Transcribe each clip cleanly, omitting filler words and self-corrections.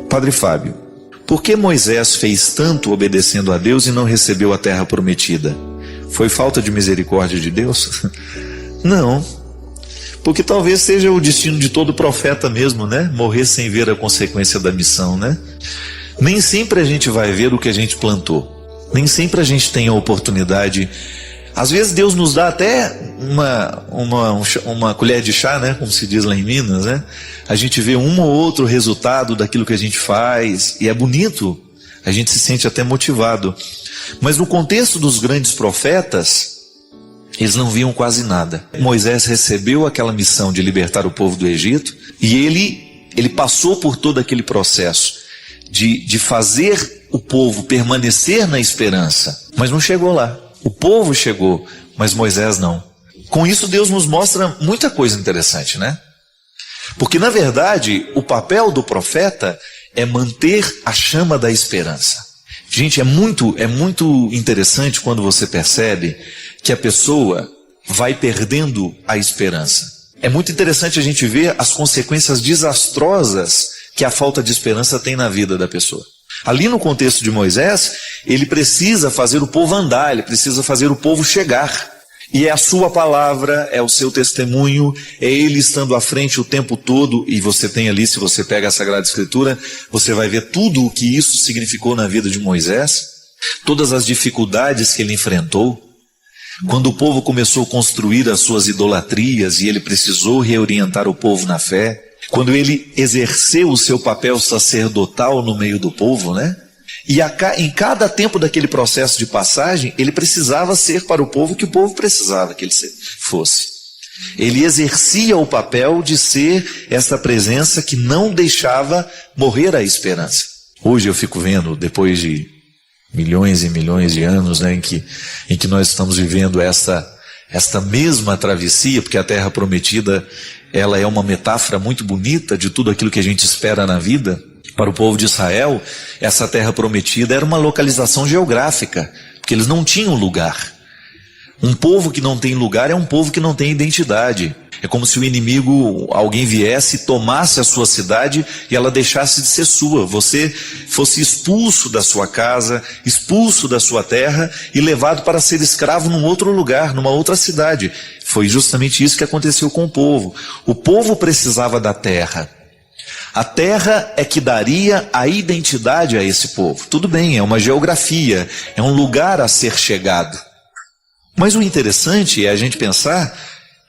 Padre Fábio, por que Moisés fez tanto obedecendo a Deus e não recebeu a terra prometida? Foi falta de misericórdia de Deus? Não, porque talvez seja o destino de todo profeta mesmo, né? Morrer sem ver a consequência da missão, né? Nem sempre a gente vai ver o que a gente plantou. Nem sempre a gente tem a oportunidade. Às vezes Deus nos dá até uma colher de chá, né? Como se diz lá em Minas, né? A gente vê um ou outro resultado daquilo que a gente faz, e é bonito, a gente se sente até motivado. Mas no contexto dos grandes profetas, eles não viam quase nada. Moisés recebeu aquela missão de libertar o povo do Egito, e ele passou por todo aquele processo de fazer o povo permanecer na esperança, mas não chegou lá. O povo chegou, mas Moisés não. Com isso Deus nos mostra muita coisa interessante, né? Porque na verdade o papel do profeta é manter a chama da esperança. Gente, é muito interessante quando você percebe que a pessoa vai perdendo a esperança. É muito interessante a gente ver as consequências desastrosas que a falta de esperança tem na vida da pessoa. Ali no contexto de Moisés, ele precisa fazer o povo andar, ele precisa fazer o povo chegar. E é a sua palavra, é o seu testemunho, é ele estando à frente o tempo todo. E você tem ali, se você pega a Sagrada Escritura, você vai ver tudo o que isso significou na vida de Moisés, todas as dificuldades que ele enfrentou. Quando o povo começou a construir as suas idolatrias e ele precisou reorientar o povo na fé. Quando ele exerceu o seu papel sacerdotal no meio do povo, né? E em cada tempo daquele processo de passagem, ele precisava ser para o povo que o povo precisava que ele fosse. Ele exercia o papel de ser essa presença que não deixava morrer a esperança. Hoje eu fico vendo, depois de milhões e milhões de anos, né, em que nós estamos vivendo esta mesma travessia, porque a Terra Prometida, ela é uma metáfora muito bonita de tudo aquilo que a gente espera na vida. Para o povo de Israel, essa Terra Prometida era uma localização geográfica, porque eles não tinham lugar. Um povo que não tem lugar é um povo que não tem identidade. É como se o inimigo, alguém viesse e tomasse a sua cidade e ela deixasse de ser sua. Você fosse expulso da sua casa, expulso da sua terra e levado para ser escravo num outro lugar, numa outra cidade. Foi justamente isso que aconteceu com o povo. O povo precisava da terra. A terra é que daria a identidade a esse povo. Tudo bem, é uma geografia, é um lugar a ser chegado. Mas o interessante é a gente pensar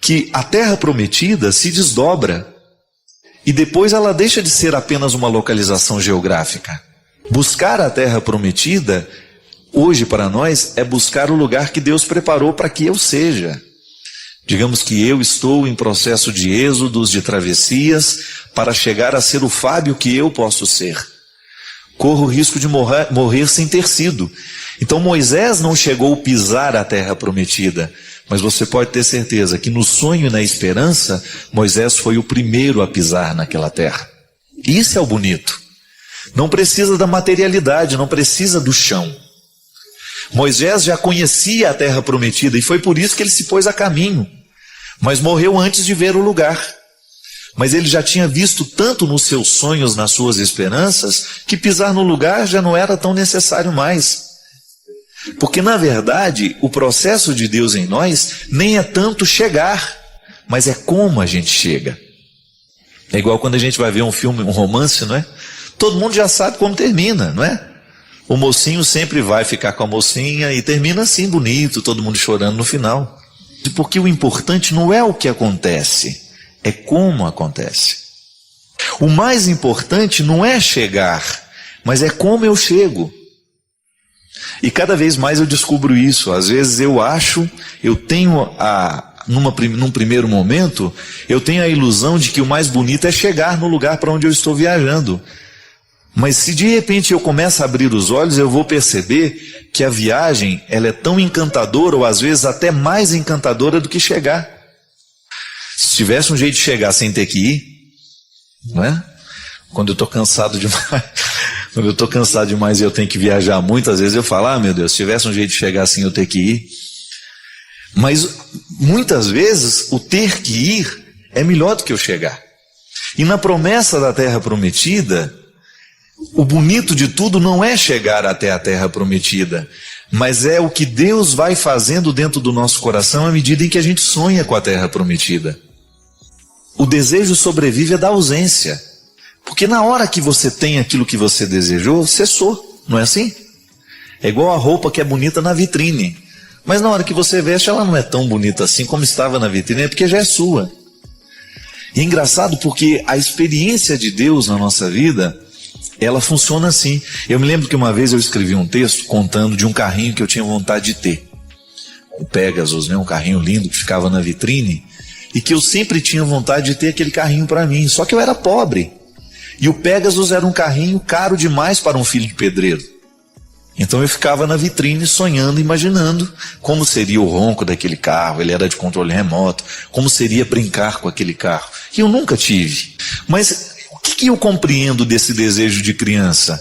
que a terra prometida se desdobra e depois ela deixa de ser apenas uma localização geográfica. Buscar a terra prometida, hoje para nós, é buscar o lugar que Deus preparou para que eu seja. Digamos que eu estou em processo de êxodos, de travessias, para chegar a ser o Fábio que eu posso ser. Corro o risco de morrer sem ter sido. Então Moisés não chegou a pisar a terra prometida, mas você pode ter certeza que no sonho e na esperança, Moisés foi o primeiro a pisar naquela terra. Isso é o bonito. Não precisa da materialidade, não precisa do chão. Moisés já conhecia a terra prometida e foi por isso que ele se pôs a caminho, mas morreu antes de ver o lugar. Mas ele já tinha visto tanto nos seus sonhos, nas suas esperanças, que pisar no lugar já não era tão necessário mais. Porque na verdade, o processo de Deus em nós nem é tanto chegar, mas é como a gente chega. É igual quando a gente vai ver um filme, um romance, não é? Todo mundo já sabe como termina, não é? O mocinho sempre vai ficar com a mocinha e termina assim bonito, todo mundo chorando no final. Porque o importante não é o que acontece, é como acontece. O mais importante não é chegar, mas é como eu chego. E cada vez mais eu descubro isso. Às vezes eu tenho num primeiro momento, eu tenho a ilusão de que o mais bonito é chegar no lugar para onde eu estou viajando. Mas se de repente eu começo a abrir os olhos, eu vou perceber que a viagem, ela é tão encantadora, ou às vezes até mais encantadora do que chegar. Se tivesse um jeito de chegar sem ter que ir, não é? Quando eu estou cansado demais e eu tenho que viajar muitas vezes eu falo, meu Deus, se tivesse um jeito de chegar assim eu ter que ir. Mas muitas vezes o ter que ir é melhor do que eu chegar. E na promessa da terra prometida, O bonito de tudo não é chegar até a terra prometida, mas é o que Deus vai fazendo dentro do nosso coração à medida em que a gente sonha com a terra prometida. O desejo sobrevive da ausência, porque na hora que você tem aquilo que você desejou, cessou, não é assim? É igual a roupa que é bonita na vitrine, mas na hora que você veste ela não é tão bonita assim como estava na vitrine, é porque já é sua. E é engraçado porque a experiência de Deus na nossa vida, ela funciona assim. Eu me lembro que uma vez eu escrevi um texto contando de um carrinho que eu tinha vontade de ter. O Pegasus, né? Um carrinho lindo que ficava na vitrine e que eu sempre tinha vontade de ter aquele carrinho para mim, só que eu era pobre. E o Pegasus era um carrinho caro demais para um filho de pedreiro. Então eu ficava na vitrine sonhando, imaginando como seria o ronco daquele carro, ele era de controle remoto, como seria brincar com aquele carro. E eu nunca tive. Mas o que eu compreendo desse desejo de criança?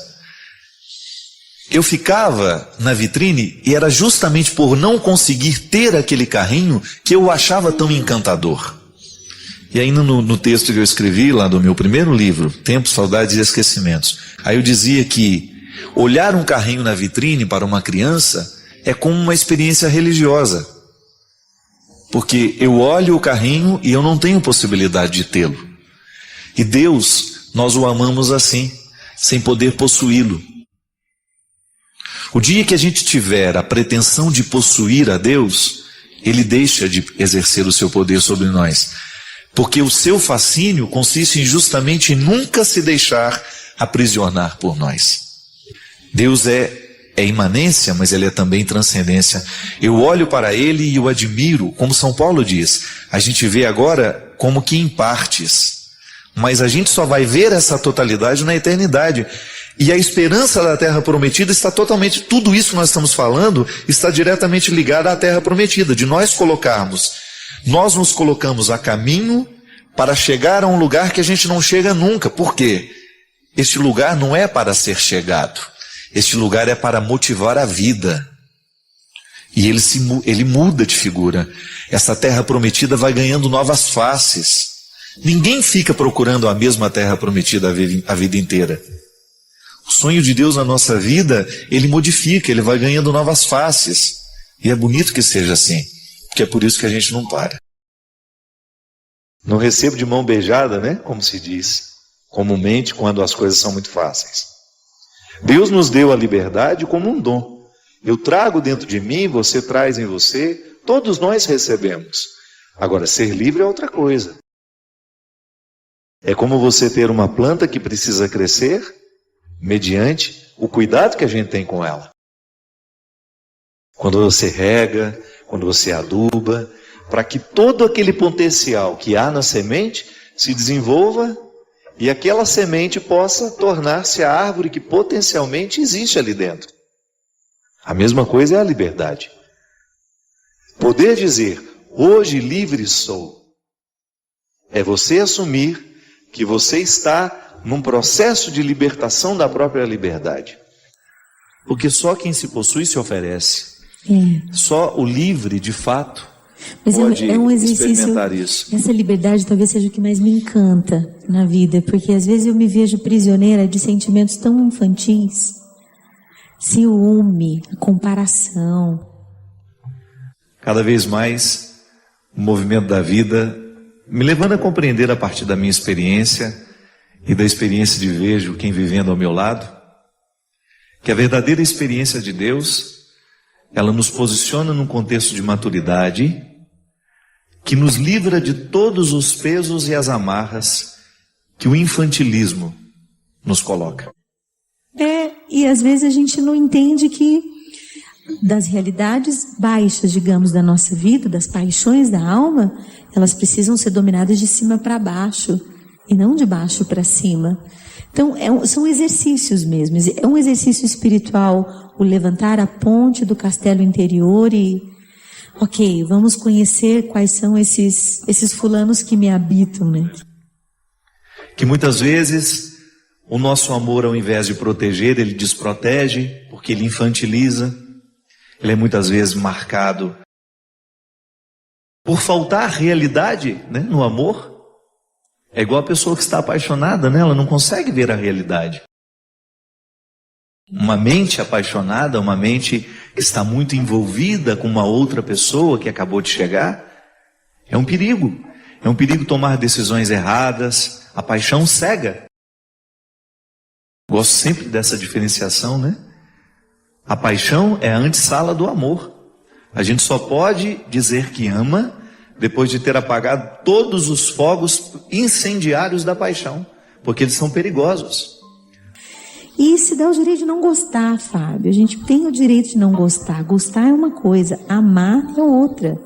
Eu ficava na vitrine e era justamente por não conseguir ter aquele carrinho que eu o achava tão encantador. E aí no texto que eu escrevi lá do meu primeiro livro, Tempos, Saudades e Esquecimentos, aí eu dizia que olhar um carrinho na vitrine para uma criança é como uma experiência religiosa. Porque eu olho o carrinho e eu não tenho possibilidade de tê-lo. E Deus, nós o amamos assim, sem poder possuí-lo. O dia que a gente tiver a pretensão de possuir a Deus, Ele deixa de exercer o seu poder sobre nós. Porque o seu fascínio consiste justamente em nunca se deixar aprisionar por nós. Deus é imanência, mas Ele é também transcendência. Eu olho para Ele e o admiro, como São Paulo diz. A gente vê agora como que em partes. Mas a gente só vai ver essa totalidade na eternidade. E a esperança da terra prometida está totalmente, tudo isso que nós estamos falando, está diretamente ligado à terra prometida, de nós nos colocamos a caminho para chegar a um lugar que a gente não chega nunca. Por quê? Este lugar não é para ser chegado, este lugar é para motivar a vida. E ele muda de figura. Essa terra prometida vai ganhando novas faces. Ninguém fica procurando a mesma terra prometida a vida inteira. O sonho de Deus na nossa vida, Ele modifica, Ele vai ganhando novas faces. E é bonito que seja assim, porque é por isso que a gente não para. Não recebo de mão beijada, né? Como se diz comumente quando as coisas são muito fáceis. Deus nos deu a liberdade como um dom. Eu trago dentro de mim, você traz em você, todos nós recebemos. Agora, ser livre é outra coisa. É como você ter uma planta que precisa crescer mediante o cuidado que a gente tem com ela. Quando você rega, quando você aduba, para que todo aquele potencial que há na semente se desenvolva e aquela semente possa tornar-se a árvore que potencialmente existe ali dentro. A mesma coisa é a liberdade. Poder dizer, hoje livre sou, é você assumir que você está num processo de libertação da própria liberdade. Porque só quem se possui se oferece. Só o livre, de fato, pode experimentar isso. Essa liberdade talvez seja o que mais me encanta na vida, porque às vezes eu me vejo prisioneira de sentimentos tão infantis. Ciúme, comparação. Cada vez mais, o movimento da vida me levando a compreender a partir da minha experiência e da experiência de vejo quem vivendo ao meu lado, que a verdadeira experiência de Deus, ela nos posiciona num contexto de maturidade, que nos livra de todos os pesos e as amarras que o infantilismo nos coloca. E às vezes a gente não entende que das realidades baixas, digamos, da nossa vida, das paixões da alma, elas precisam ser dominadas de cima para baixo e não de baixo para cima. Então, são exercícios mesmo. É um exercício espiritual, o levantar a ponte do castelo interior e, ok, vamos conhecer quais são esses fulanos que me habitam, né? Que muitas vezes o nosso amor, ao invés de proteger, ele desprotege, porque ele infantiliza. Ele é muitas vezes marcado por faltar realidade, né, no amor. É igual a pessoa que está apaixonada, né? Ela não consegue ver a realidade. Uma mente apaixonada, uma mente que está muito envolvida com uma outra pessoa que acabou de chegar, é um perigo. É um perigo tomar decisões erradas. A paixão cega. Gosto sempre dessa diferenciação, né? A paixão é a antessala do amor. A gente só pode dizer que ama depois de ter apagado todos os fogos incendiários da paixão, porque eles são perigosos. E se dá o direito de não gostar, Fábio. A gente tem o direito de não gostar. Gostar é uma coisa, amar é outra.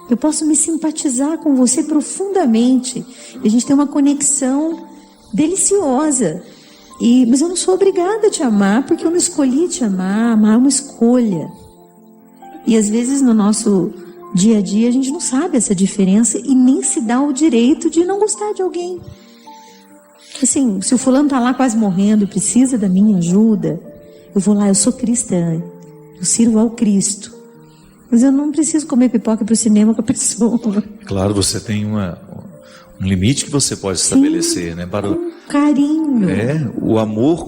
Eu posso me simpatizar com você profundamente. A gente tem uma conexão deliciosa. Mas eu não sou obrigada a te amar, porque eu não escolhi te amar. Amar é uma escolha. E às vezes no nosso dia a dia a gente não sabe essa diferença e nem se dá o direito de não gostar de alguém. Assim, se o fulano está lá quase morrendo e precisa da minha ajuda, eu vou lá, eu sou cristã, eu sirvo ao Cristo. Mas eu não preciso comer pipoca para o cinema com a pessoa. Claro, você tem um limite que você pode estabelecer, né? Para com carinho. O amor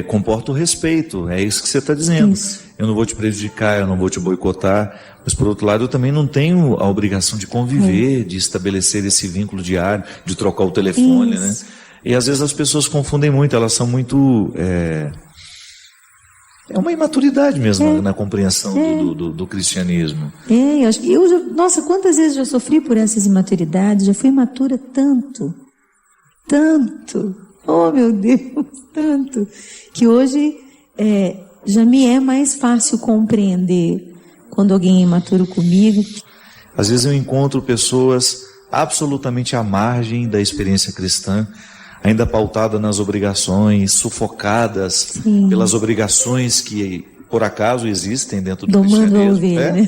comporta o respeito, é isso que você está dizendo. Isso. Eu não vou te prejudicar, eu não vou te boicotar, mas por outro lado eu também não tenho a obrigação de conviver, de estabelecer esse vínculo diário, de trocar o telefone, né? E às vezes as pessoas confundem muito, elas são muito... É uma imaturidade mesmo na compreensão do cristianismo. Nossa, quantas vezes já sofri por essas imaturidades, já fui imatura tanto, oh meu Deus, tanto, que hoje já me é mais fácil compreender quando alguém é imaturo comigo. Às vezes eu encontro pessoas absolutamente à margem da experiência cristã, ainda pautada nas obrigações, sufocadas pelas obrigações que por acaso existem dentro do cristianismo. Né?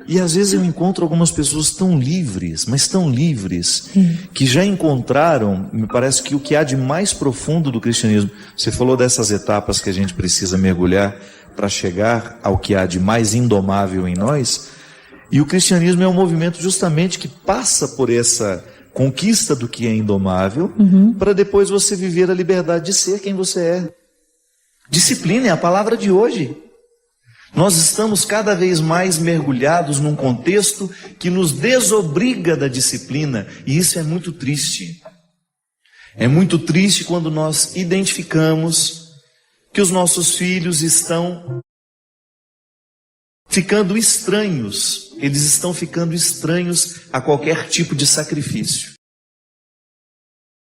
E às vezes eu encontro algumas pessoas tão livres, mas tão livres, que já encontraram, me parece que o que há de mais profundo do cristianismo. Você falou dessas etapas que a gente precisa mergulhar para chegar ao que há de mais indomável em nós. E o cristianismo é um movimento justamente que passa por essa conquista do que é indomável, para depois você viver a liberdade de ser quem você é. Disciplina é a palavra de hoje. Nós estamos cada vez mais mergulhados num contexto que nos desobriga da disciplina, e isso é muito triste. É muito triste quando nós identificamos que os nossos filhos estão ficando estranhos, eles estão ficando estranhos a qualquer tipo de sacrifício.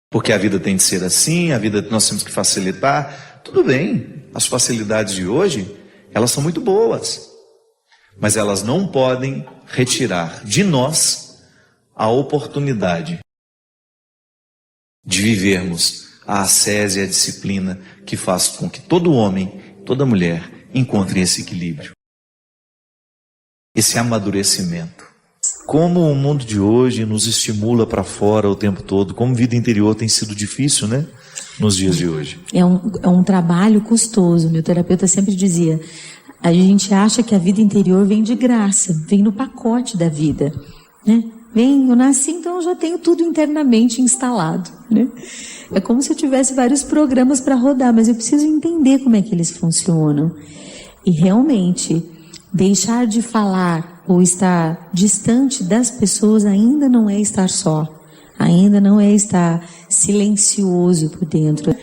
Porque a vida tem de ser assim, a vida nós temos que facilitar. Tudo bem, as facilidades de hoje, elas são muito boas, mas elas não podem retirar de nós a oportunidade de vivermos a ascese e a disciplina que faz com que todo homem, toda mulher encontrem esse equilíbrio, esse amadurecimento. Como o mundo de hoje nos estimula para fora o tempo todo, como vida interior tem sido difícil, né? Nos dias de hoje. É um trabalho custoso. Meu terapeuta sempre dizia, a gente acha que a vida interior vem de graça, vem no pacote da vida, né? Eu nasci, então eu já tenho tudo internamente instalado, né? É como se eu tivesse vários programas para rodar, mas eu preciso entender como é que eles funcionam. E realmente, deixar de falar ou estar distante das pessoas ainda não é estar só. Ainda não é estar silencioso por dentro.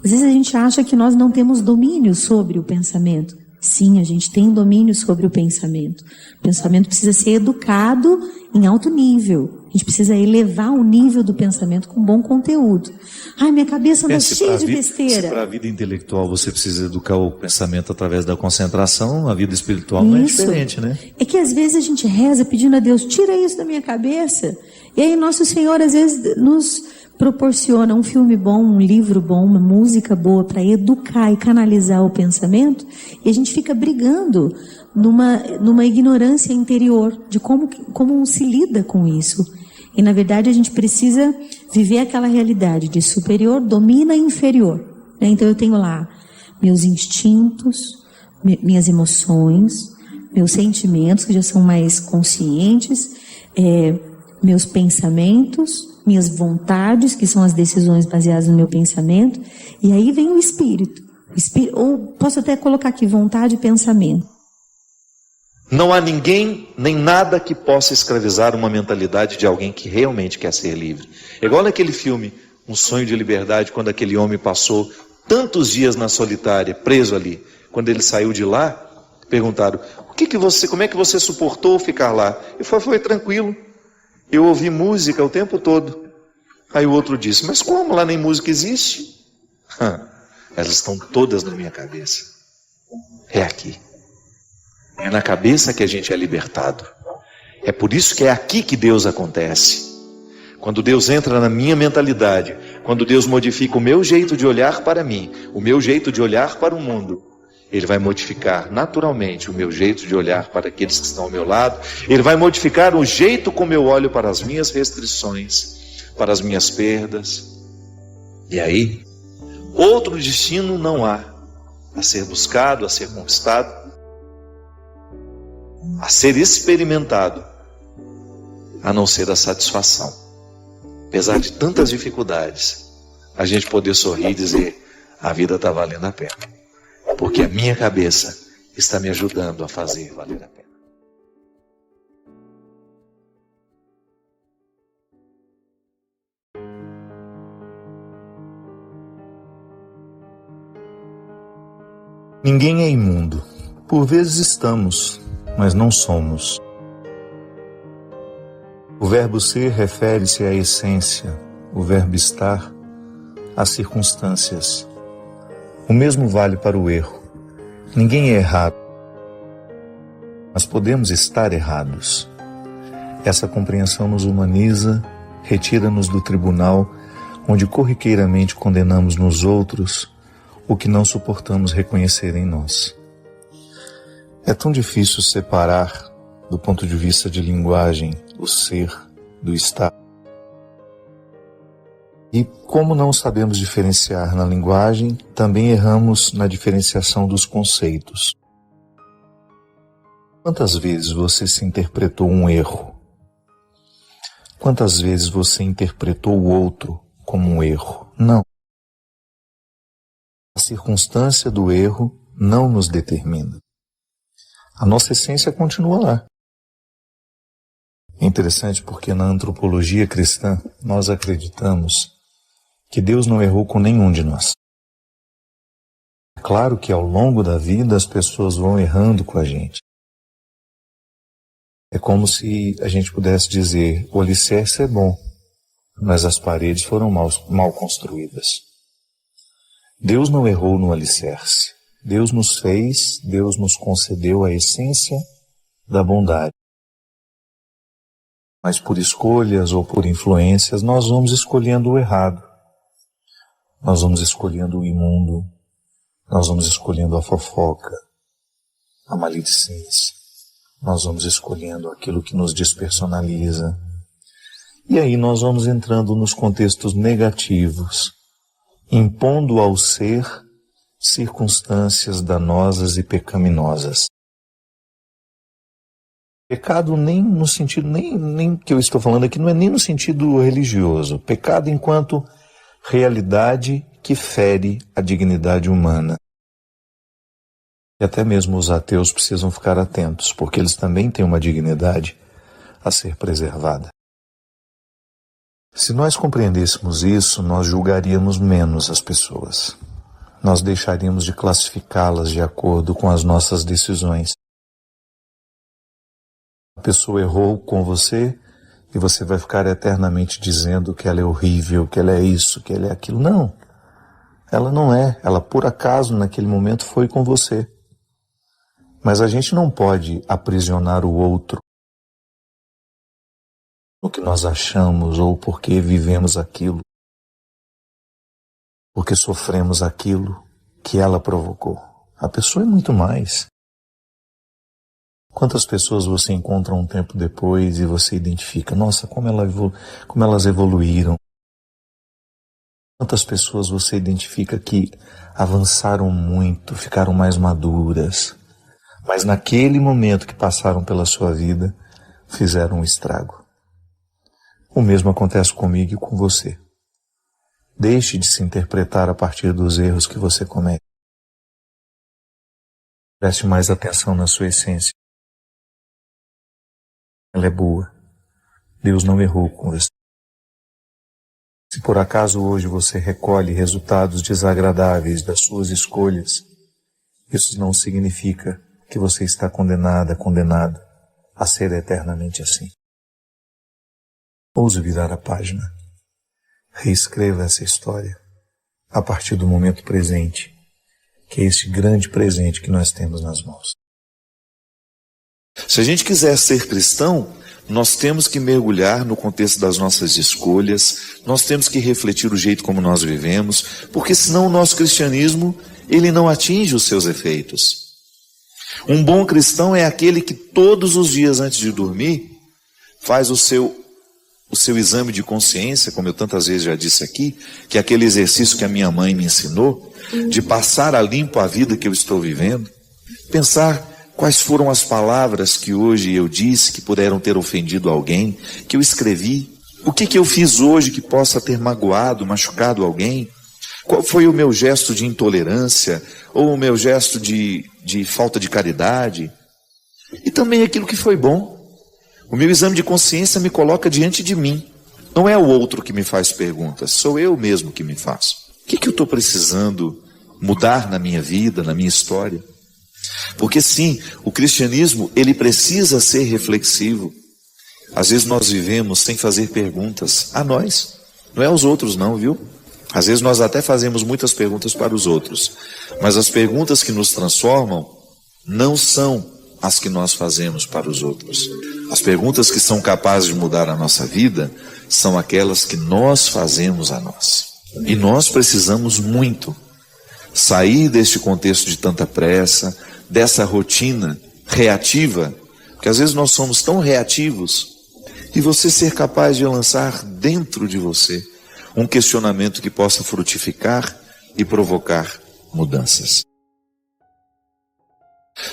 Às vezes a gente acha que nós não temos domínio sobre o pensamento. Sim, a gente tem domínio sobre o pensamento. O pensamento precisa ser educado em alto nível. A gente precisa elevar o nível do pensamento com bom conteúdo. Ai, minha cabeça anda cheia de besteira. Se para a vida intelectual você precisa educar o pensamento através da concentração, a vida espiritual não é diferente, né? É que às vezes a gente reza pedindo a Deus, tira isso da minha cabeça. E aí Nosso Senhor às vezes nos proporciona um filme bom, um livro bom, uma música boa para educar e canalizar o pensamento, e a gente fica brigando numa ignorância interior de como se lida com isso. E na verdade a gente precisa viver aquela realidade de superior domina inferior, né? Então eu tenho lá meus instintos, minhas emoções, meus sentimentos que já são mais conscientes, meus pensamentos, minhas vontades, que são as decisões baseadas no meu pensamento, e aí vem o espírito. Ou posso até colocar aqui vontade e pensamento. Não há ninguém, nem nada que possa escravizar uma mentalidade de alguém que realmente quer ser livre. É igual naquele filme, Um Sonho de Liberdade, quando aquele homem passou tantos dias na solitária, preso ali. Quando ele saiu de lá, perguntaram, como é que você suportou ficar lá? Ele falou, foi tranquilo, eu ouvi música o tempo todo. Aí o outro disse, mas como? Lá nem música existe? Elas estão todas na minha cabeça. É aqui. É na cabeça que a gente é libertado. É por isso que é aqui que Deus acontece. Quando Deus entra na minha mentalidade, quando Deus modifica o meu jeito de olhar para mim, o meu jeito de olhar para o mundo, Ele vai modificar naturalmente o meu jeito de olhar para aqueles que estão ao meu lado. Ele vai modificar o jeito como eu olho para as minhas restrições, para as minhas perdas. E aí, outro destino não há a ser buscado, a ser conquistado, a ser experimentado, a não ser a satisfação. Apesar de tantas dificuldades, a gente poder sorrir e dizer, a vida está valendo a pena, porque a minha cabeça está me ajudando a fazer valer a pena. Ninguém é imundo. Por vezes estamos, mas não somos. O verbo ser refere-se à essência, o verbo estar às circunstâncias. O mesmo vale para o erro. Ninguém é errado, mas podemos estar errados. Essa compreensão nos humaniza, retira-nos do tribunal, onde corriqueiramente condenamos nos outros o que não suportamos reconhecer em nós. É tão difícil separar, do ponto de vista de linguagem, o ser do estar. E como não sabemos diferenciar na linguagem, também erramos na diferenciação dos conceitos. Quantas vezes você se interpretou um erro? Quantas vezes você interpretou o outro como um erro? Não. A circunstância do erro não nos determina. A nossa essência continua lá. É interessante porque na antropologia cristã nós acreditamos que Deus não errou com nenhum de nós. É claro que ao longo da vida as pessoas vão errando com a gente. É como se a gente pudesse dizer, o alicerce é bom, mas as paredes foram mal construídas. Deus não errou no alicerce. Deus nos fez, Deus nos concedeu a essência da bondade. Mas por escolhas ou por influências, nós vamos escolhendo o errado. Nós vamos escolhendo o imundo. Nós vamos escolhendo a fofoca, a maledicência. Nós vamos escolhendo aquilo que nos despersonaliza. E aí nós vamos entrando nos contextos negativos, impondo ao ser circunstâncias danosas e pecaminosas. Pecado nem no sentido, nem que eu estou falando aqui, não é nem no sentido religioso. Pecado enquanto realidade que fere a dignidade humana. E até mesmo os ateus precisam ficar atentos, porque eles também têm uma dignidade a ser preservada. Se nós compreendêssemos isso, nós julgaríamos menos as pessoas. Nós deixaríamos de classificá-las de acordo com as nossas decisões. A pessoa errou com você e você vai ficar eternamente dizendo que ela é horrível, que ela é isso, que ela é aquilo. Não, ela não é. Ela por acaso naquele momento foi com você. Mas a gente não pode aprisionar o outro no que nós achamos ou porque vivemos aquilo, porque sofremos aquilo que ela provocou. A pessoa é muito mais. Quantas pessoas você encontra um tempo depois e você identifica, nossa, como elas evoluíram. Quantas pessoas você identifica que avançaram muito, ficaram mais maduras, mas naquele momento que passaram pela sua vida, fizeram um estrago. O mesmo acontece comigo e com você. Deixe de se interpretar a partir dos erros que você comete. Preste mais atenção na sua essência. Ela é boa. Deus não errou com você. Se por acaso hoje você recolhe resultados desagradáveis das suas escolhas, isso não significa que você está condenado a ser eternamente assim. Ouse virar a página. Reescreva essa história a partir do momento presente, que é esse grande presente que nós temos nas mãos. Se a gente quiser ser cristão, nós temos que mergulhar no contexto das nossas escolhas, nós temos que refletir o jeito como nós vivemos, porque senão o nosso cristianismo, ele não atinge os seus efeitos. Um bom cristão é aquele que todos os dias antes de dormir faz o seu exame de consciência, como eu tantas vezes já disse aqui, que é aquele exercício que a minha mãe me ensinou, de passar a limpo a vida que eu estou vivendo, pensar quais foram as palavras que hoje eu disse que puderam ter ofendido alguém, que eu escrevi, o que eu fiz hoje que possa ter machucado alguém, qual foi o meu gesto de intolerância, ou o meu gesto de falta de caridade, e também aquilo que foi bom. O meu exame de consciência me coloca diante de mim. Não é o outro que me faz perguntas, sou eu mesmo que me faço. O que eu estou precisando mudar na minha vida, na minha história? Porque sim, o cristianismo, ele precisa ser reflexivo. Às vezes nós vivemos sem fazer perguntas a nós, não é aos outros não, viu? Às vezes nós até fazemos muitas perguntas para os outros, mas as perguntas que nos transformam não são as que nós fazemos para os outros. As perguntas que são capazes de mudar a nossa vida são aquelas que nós fazemos a nós. E nós precisamos muito sair deste contexto de tanta pressa, dessa rotina reativa, porque às vezes nós somos tão reativos, e você ser capaz de lançar dentro de você um questionamento que possa frutificar e provocar mudanças.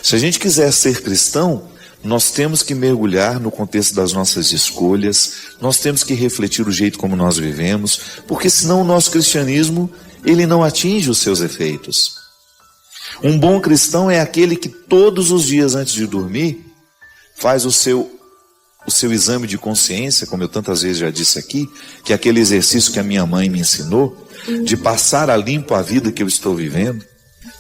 Se a gente quiser ser cristão, nós temos que mergulhar no contexto das nossas escolhas, nós temos que refletir o jeito como nós vivemos, porque senão o nosso cristianismo, ele não atinge os seus efeitos. Um bom cristão é aquele que todos os dias antes de dormir faz o seu exame de consciência, como eu tantas vezes já disse aqui, que é aquele exercício que a minha mãe me ensinou, de passar a limpo a vida que eu estou vivendo,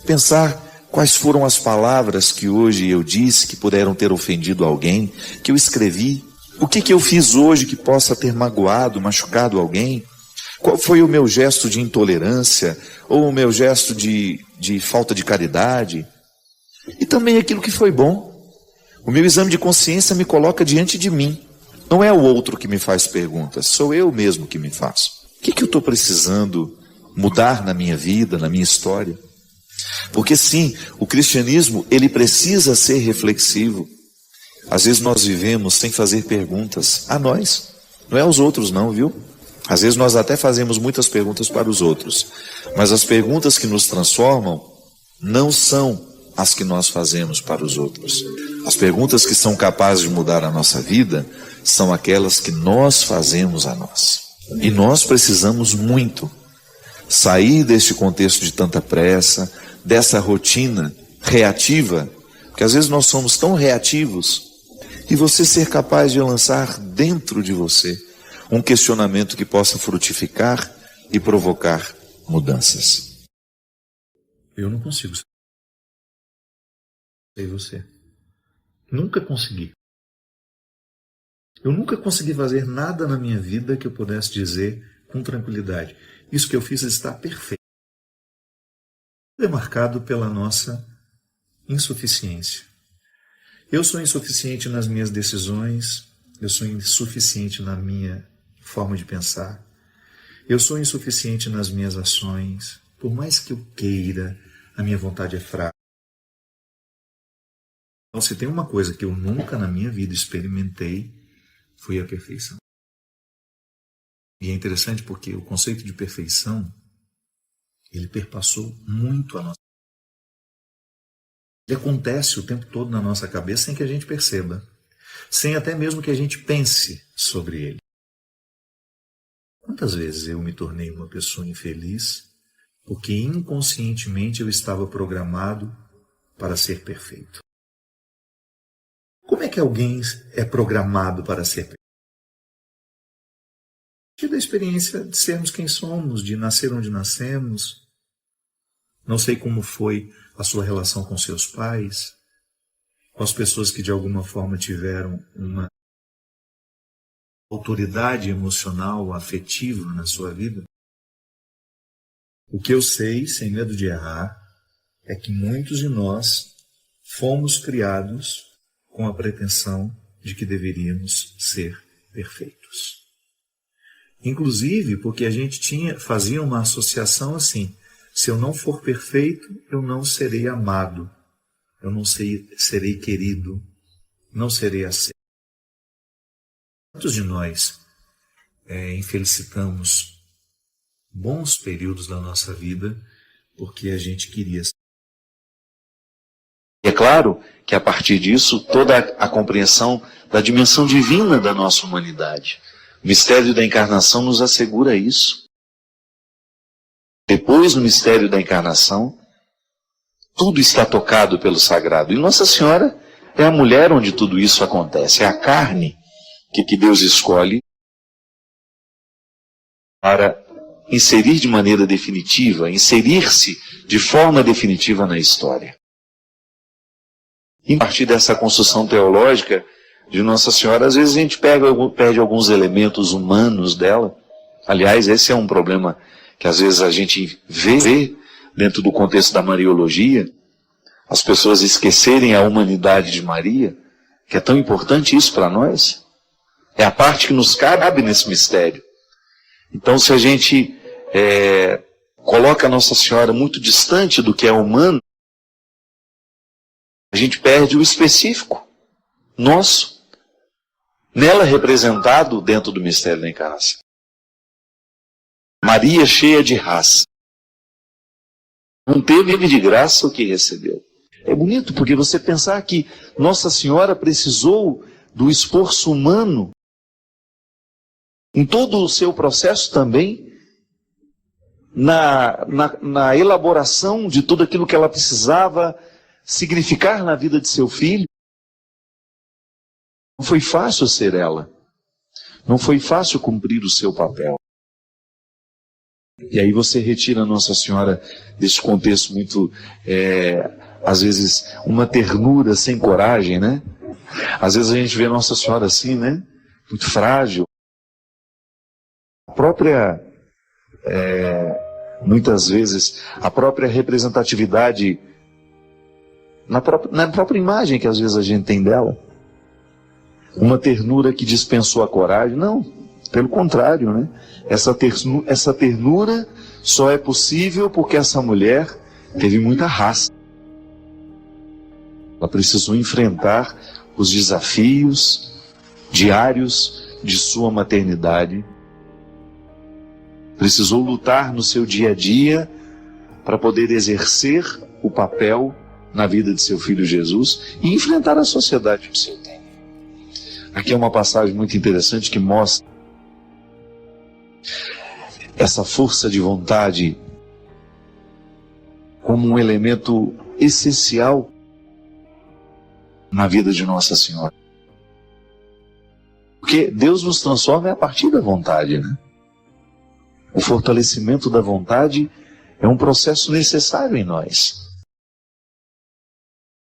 pensar quais foram as palavras que hoje eu disse que puderam ter ofendido alguém, que eu escrevi, o que eu fiz hoje que possa ter machucado alguém, qual foi o meu gesto de intolerância, ou o meu gesto de falta de caridade, e também aquilo que foi bom. O meu exame de consciência me coloca diante de mim. Não é o outro que me faz perguntas, sou eu mesmo que me faço. O que eu estou precisando mudar na minha vida, na minha história? Porque sim, o cristianismo, ele precisa ser reflexivo. Às vezes nós vivemos sem fazer perguntas a nós, não é aos outros não, viu? Às vezes nós até fazemos muitas perguntas para os outros, mas as perguntas que nos transformam não são as que nós fazemos para os outros. As perguntas que são capazes de mudar a nossa vida são aquelas que nós fazemos a nós. E nós precisamos muito sair deste contexto de tanta pressa, dessa rotina reativa, porque às vezes nós somos tão reativos, e você ser capaz de lançar dentro de você um questionamento que possa frutificar e provocar mudanças. Eu não consigo. Sei você. Nunca consegui. Eu nunca consegui fazer nada na minha vida que eu pudesse dizer com tranquilidade: isso que eu fiz está perfeito. É marcado pela nossa insuficiência. Eu sou insuficiente nas minhas decisões, eu sou insuficiente na minha forma de pensar, eu sou insuficiente nas minhas ações. Por mais que eu queira, a minha vontade é fraca. Então, se tem uma coisa que eu nunca na minha vida experimentei, foi a perfeição. E é interessante porque o conceito de perfeição, ele perpassou muito a nossa vida. Ele acontece o tempo todo na nossa cabeça sem que a gente perceba, sem até mesmo que a gente pense sobre ele. Quantas vezes eu me tornei uma pessoa infeliz porque inconscientemente eu estava programado para ser perfeito. Como é que alguém é programado para ser perfeito? A partir da experiência de sermos quem somos, de nascer onde nascemos. Não sei como foi a sua relação com seus pais, com as pessoas que de alguma forma tiveram uma autoridade emocional, afetiva na sua vida. O que eu sei, sem medo de errar, é que muitos de nós fomos criados com a pretensão de que deveríamos ser perfeitos. Inclusive porque a gente fazia uma associação assim: se eu não for perfeito, eu não serei amado, eu não serei querido, não serei aceito. Quantos de nós infelicitamos bons períodos da nossa vida porque a gente queria. É claro que a partir disso toda a compreensão da dimensão divina da nossa humanidade. O mistério da encarnação nos assegura isso. Depois, no mistério da encarnação, tudo está tocado pelo sagrado. E Nossa Senhora é a mulher onde tudo isso acontece. É a carne que Deus escolhe para inserir de maneira definitiva, inserir-se de forma definitiva na história. E a partir dessa construção teológica de Nossa Senhora, às vezes a gente perde alguns elementos humanos dela. Aliás, esse é um problema que às vezes a gente vê dentro do contexto da Mariologia, as pessoas esquecerem a humanidade de Maria, que é tão importante isso para nós. É a parte que nos cabe nesse mistério. Então, se a gente coloca a Nossa Senhora muito distante do que é humano, a gente perde o específico nosso, nela representado dentro do mistério da encarnação. Maria cheia de raça. Não teve de graça o que recebeu. É bonito porque você pensar que Nossa Senhora precisou do esforço humano em todo o seu processo também, na elaboração de tudo aquilo que ela precisava significar na vida de seu filho. Não foi fácil ser ela. Não foi fácil cumprir o seu papel. E aí você retira Nossa Senhora desse contexto muito, às vezes, uma ternura sem coragem, né? Às vezes a gente vê Nossa Senhora assim, né? Muito frágil. A própria, muitas vezes, a própria representatividade na própria imagem que às vezes a gente tem dela. Uma ternura que dispensou a coragem. Não, pelo contrário, né? Essa ternura só é possível porque essa mulher teve muita raça. Ela precisou enfrentar os desafios diários de sua maternidade. Precisou lutar no seu dia a dia para poder exercer o papel na vida de seu filho Jesus e enfrentar a sociedade do seu tempo. Aqui é uma passagem muito interessante que mostra essa força de vontade como um elemento essencial na vida de Nossa Senhora. Porque Deus nos transforma a partir da vontade, né? O fortalecimento da vontade é um processo necessário em nós.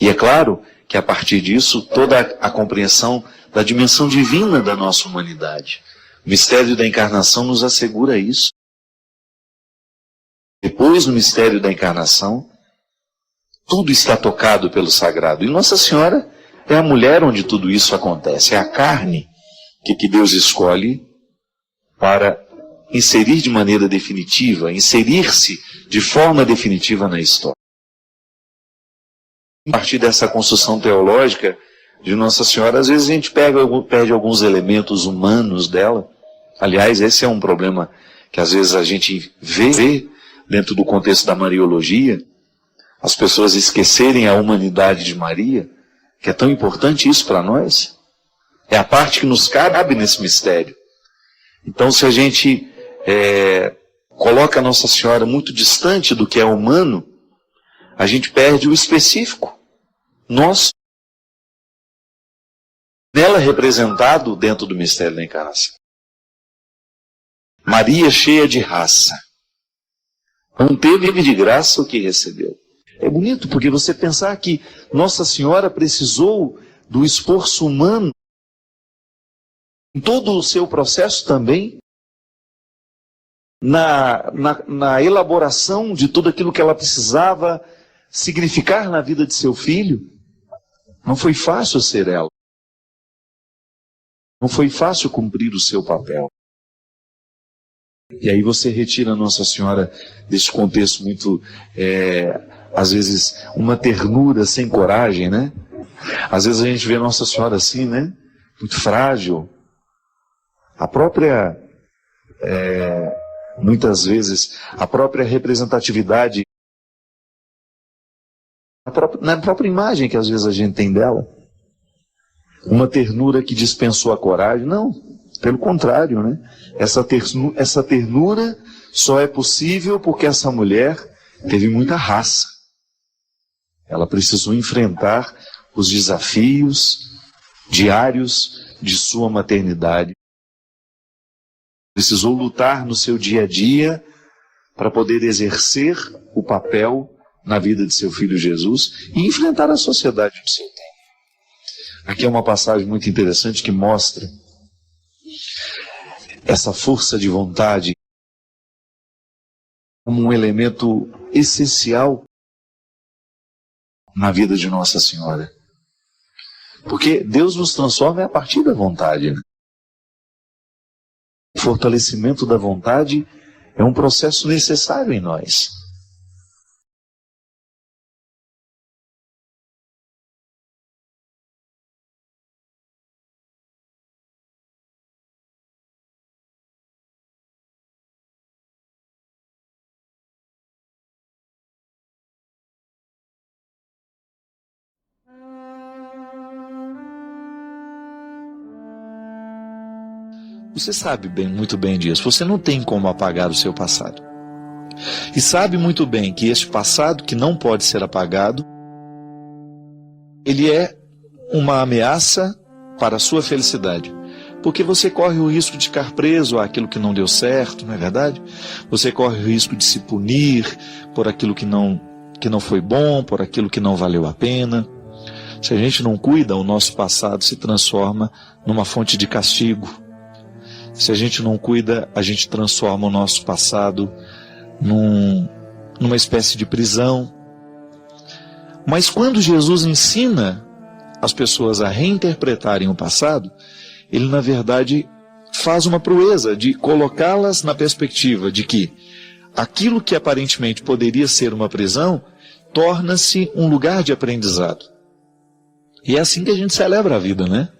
E é claro que a partir disso toda a compreensão da dimensão divina da nossa humanidade. O mistério da encarnação nos assegura isso. Depois, no mistério da encarnação, tudo está tocado pelo sagrado. E Nossa Senhora é a mulher onde tudo isso acontece. É a carne que Deus escolhe para inserir de maneira definitiva, inserir-se de forma definitiva na história. A partir dessa construção teológica de Nossa Senhora, às vezes a gente perde alguns elementos humanos dela. Aliás, esse é um problema que às vezes a gente vê dentro do contexto da Mariologia, as pessoas esquecerem a humanidade de Maria, que é tão importante isso para nós. É a parte que nos cabe nesse mistério. Então, se a gente coloca a Nossa Senhora muito distante do que é humano, a gente perde o específico nós, nela representado dentro do mistério da encarnação. Maria cheia de raça, não teve de graça o que recebeu. É bonito porque você pensar que Nossa Senhora precisou do esforço humano em todo o seu processo também, na elaboração de tudo aquilo que ela precisava significar na vida de seu filho. Não foi fácil ser ela. Não foi fácil cumprir o seu papel. E aí você retira Nossa Senhora desse contexto muito, às vezes, uma ternura sem coragem, né? Às vezes a gente vê Nossa Senhora assim, né? Muito frágil. A própria, muitas vezes, a própria representatividade, na própria imagem que às vezes a gente tem dela. Uma ternura que dispensou a coragem. Não, pelo contrário, né? Essa ternura só é possível porque essa mulher teve muita raça. Ela precisou enfrentar os desafios diários de sua maternidade. Precisou lutar no seu dia a dia para poder exercer o papel na vida de seu filho Jesus e enfrentar a sociedade do seu tempo. Aqui é uma passagem muito interessante que mostra essa força de vontade como um elemento essencial na vida de Nossa Senhora. Porque Deus nos transforma a partir da vontade, né? O fortalecimento da vontade é um processo necessário em nós. Você sabe muito bem disso. Você não tem como apagar o seu passado. E sabe muito bem que este passado, que não pode ser apagado, ele é uma ameaça para a sua felicidade. Porque você corre o risco de ficar preso àquilo que não deu certo, não é verdade? Você corre o risco de se punir por aquilo que não foi bom, por aquilo que não valeu a pena. Se a gente não cuida, o nosso passado se transforma numa fonte de castigo. Se a gente não cuida, a gente transforma o nosso passado numa espécie de prisão. Mas quando Jesus ensina as pessoas a reinterpretarem o passado, ele na verdade faz uma proeza de colocá-las na perspectiva de que aquilo que aparentemente poderia ser uma prisão torna-se um lugar de aprendizado. E é assim que a gente celebra a vida, né?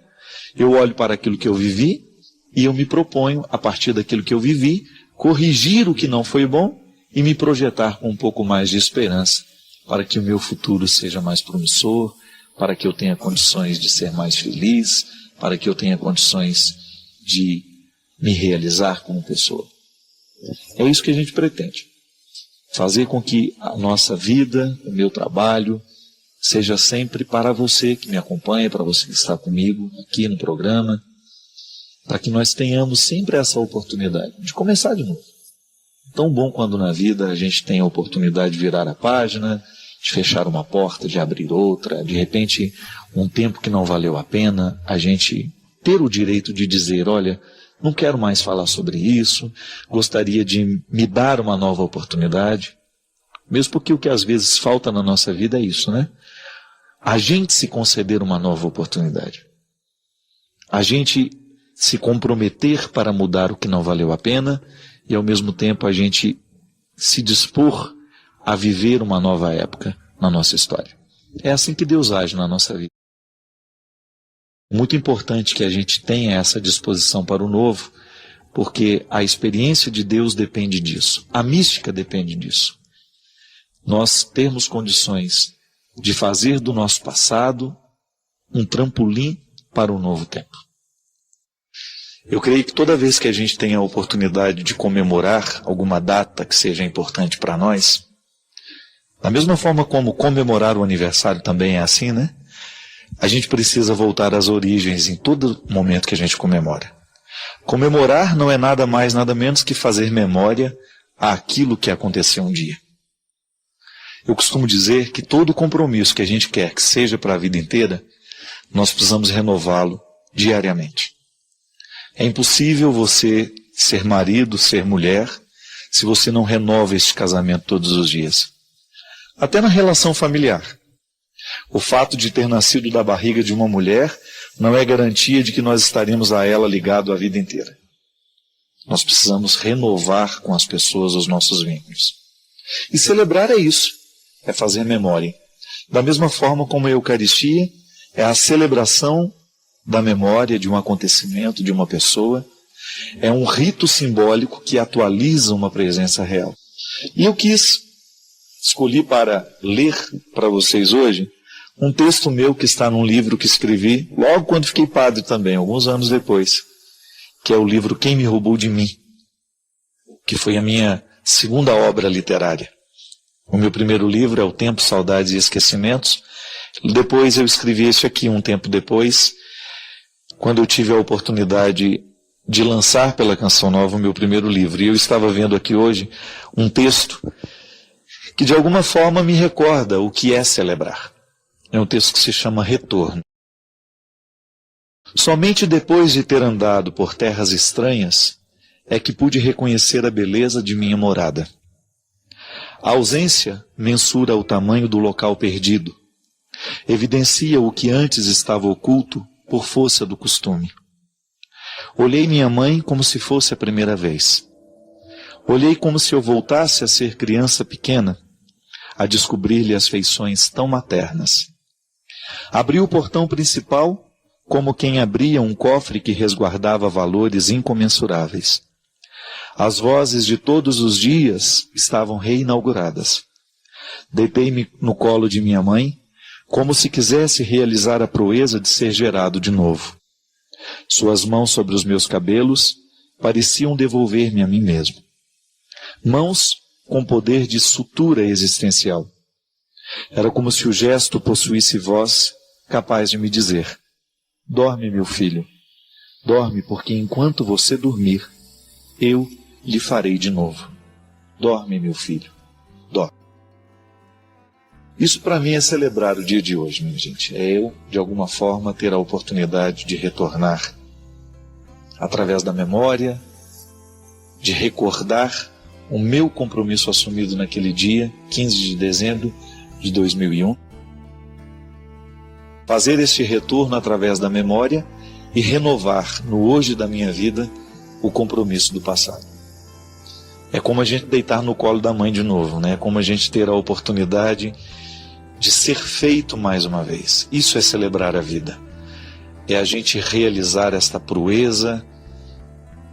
Eu olho para aquilo que eu vivi e eu me proponho, a partir daquilo que eu vivi, corrigir o que não foi bom e me projetar com um pouco mais de esperança para que o meu futuro seja mais promissor, para que eu tenha condições de ser mais feliz, para que eu tenha condições de me realizar como pessoa. É isso que a gente pretende. Fazer com que a nossa vida, o meu trabalho, seja sempre para você que me acompanha, para você que está comigo aqui no programa, para que nós tenhamos sempre essa oportunidade de começar de novo. Tão bom quando na vida a gente tem a oportunidade de virar a página, de fechar uma porta, de abrir outra, de repente um tempo que não valeu a pena, a gente ter o direito de dizer, olha, não quero mais falar sobre isso, gostaria de me dar uma nova oportunidade, mesmo porque o que às vezes falta na nossa vida é isso, né? A gente se conceder uma nova oportunidade. A gente se comprometer para mudar o que não valeu a pena e ao mesmo tempo a gente se dispor a viver uma nova época na nossa história. É assim que Deus age na nossa vida. Muito importante que a gente tenha essa disposição para o novo, porque a experiência de Deus depende disso. A mística depende disso. Nós termos condições de fazer do nosso passado um trampolim para o novo tempo. Eu creio que toda vez que a gente tem a oportunidade de comemorar alguma data que seja importante para nós, da mesma forma como comemorar o aniversário também é assim, né? A gente precisa voltar às origens em todo momento que a gente comemora. Comemorar não é nada mais, nada menos que fazer memória àquilo que aconteceu um dia. Eu costumo dizer que todo compromisso que a gente quer que seja para a vida inteira, nós precisamos renová-lo diariamente. É impossível você ser marido, ser mulher, se você não renova este casamento todos os dias. Até na relação familiar. O fato de ter nascido da barriga de uma mulher não é garantia de que nós estaremos a ela ligado a vida inteira. Nós precisamos renovar com as pessoas os nossos vínculos. E celebrar é isso, é fazer memória. Da mesma forma como a Eucaristia é a celebração da memória de um acontecimento, de uma pessoa, é um rito simbólico que atualiza uma presença real. E eu escolhi para ler para vocês hoje um texto meu que está num livro que escrevi logo quando fiquei padre também, alguns anos depois, que é o livro Quem Me Roubou de Mim, que foi a minha segunda obra literária. O meu primeiro livro é O Tempo, Saudades e Esquecimentos. Depois eu escrevi esse aqui, um tempo depois, quando eu tive a oportunidade de lançar pela Canção Nova o meu primeiro livro. E eu estava vendo aqui hoje um texto que de alguma forma me recorda o que é celebrar. É um texto que se chama Retorno. Somente depois de ter andado por terras estranhas é que pude reconhecer a beleza de minha morada. A ausência mensura o tamanho do local perdido. Evidencia o que antes estava oculto por força do costume. Olhei minha mãe como se fosse a primeira vez. Olhei como se eu voltasse a ser criança pequena, a descobrir-lhe as feições tão maternas. Abri o portão principal como quem abria um cofre que resguardava valores incomensuráveis. As vozes de todos os dias estavam reinauguradas. Deitei-me no colo de minha mãe, como se quisesse realizar a proeza de ser gerado de novo. Suas mãos sobre os meus cabelos pareciam devolver-me a mim mesmo. Mãos com poder de sutura existencial. Era como se o gesto possuísse voz capaz de me dizer: dorme, meu filho, dorme, porque enquanto você dormir, eu lhe farei de novo. Dorme, meu filho, dorme. Isso para mim é celebrar o dia de hoje, minha gente. É eu, de alguma forma, ter a oportunidade de retornar através da memória, de recordar o meu compromisso assumido naquele dia, 15 de dezembro de 2001. Fazer este retorno através da memória e renovar no hoje da minha vida o compromisso do passado. É como a gente deitar no colo da mãe de novo, né? É como a gente ter a oportunidade de ser feito mais uma vez. Isso é celebrar a vida. É a gente realizar esta proeza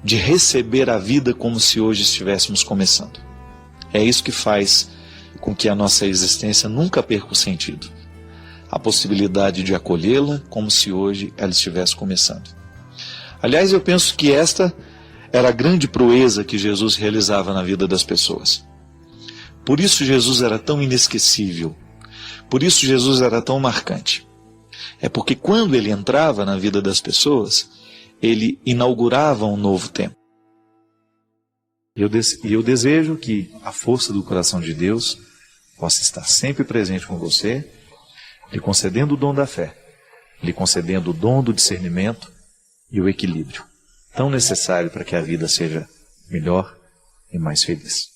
de receber a vida como se hoje estivéssemos começando. É isso que faz com que a nossa existência nunca perca o sentido. A possibilidade de acolhê-la como se hoje ela estivesse começando. Aliás, eu penso que esta era a grande proeza que Jesus realizava na vida das pessoas. Por isso Jesus era tão inesquecível. Por isso Jesus era tão marcante. É porque quando ele entrava na vida das pessoas, ele inaugurava um novo tempo. E eu desejo que a força do coração de Deus possa estar sempre presente com você, lhe concedendo o dom da fé, lhe concedendo o dom do discernimento e o equilíbrio, tão necessário para que a vida seja melhor e mais feliz.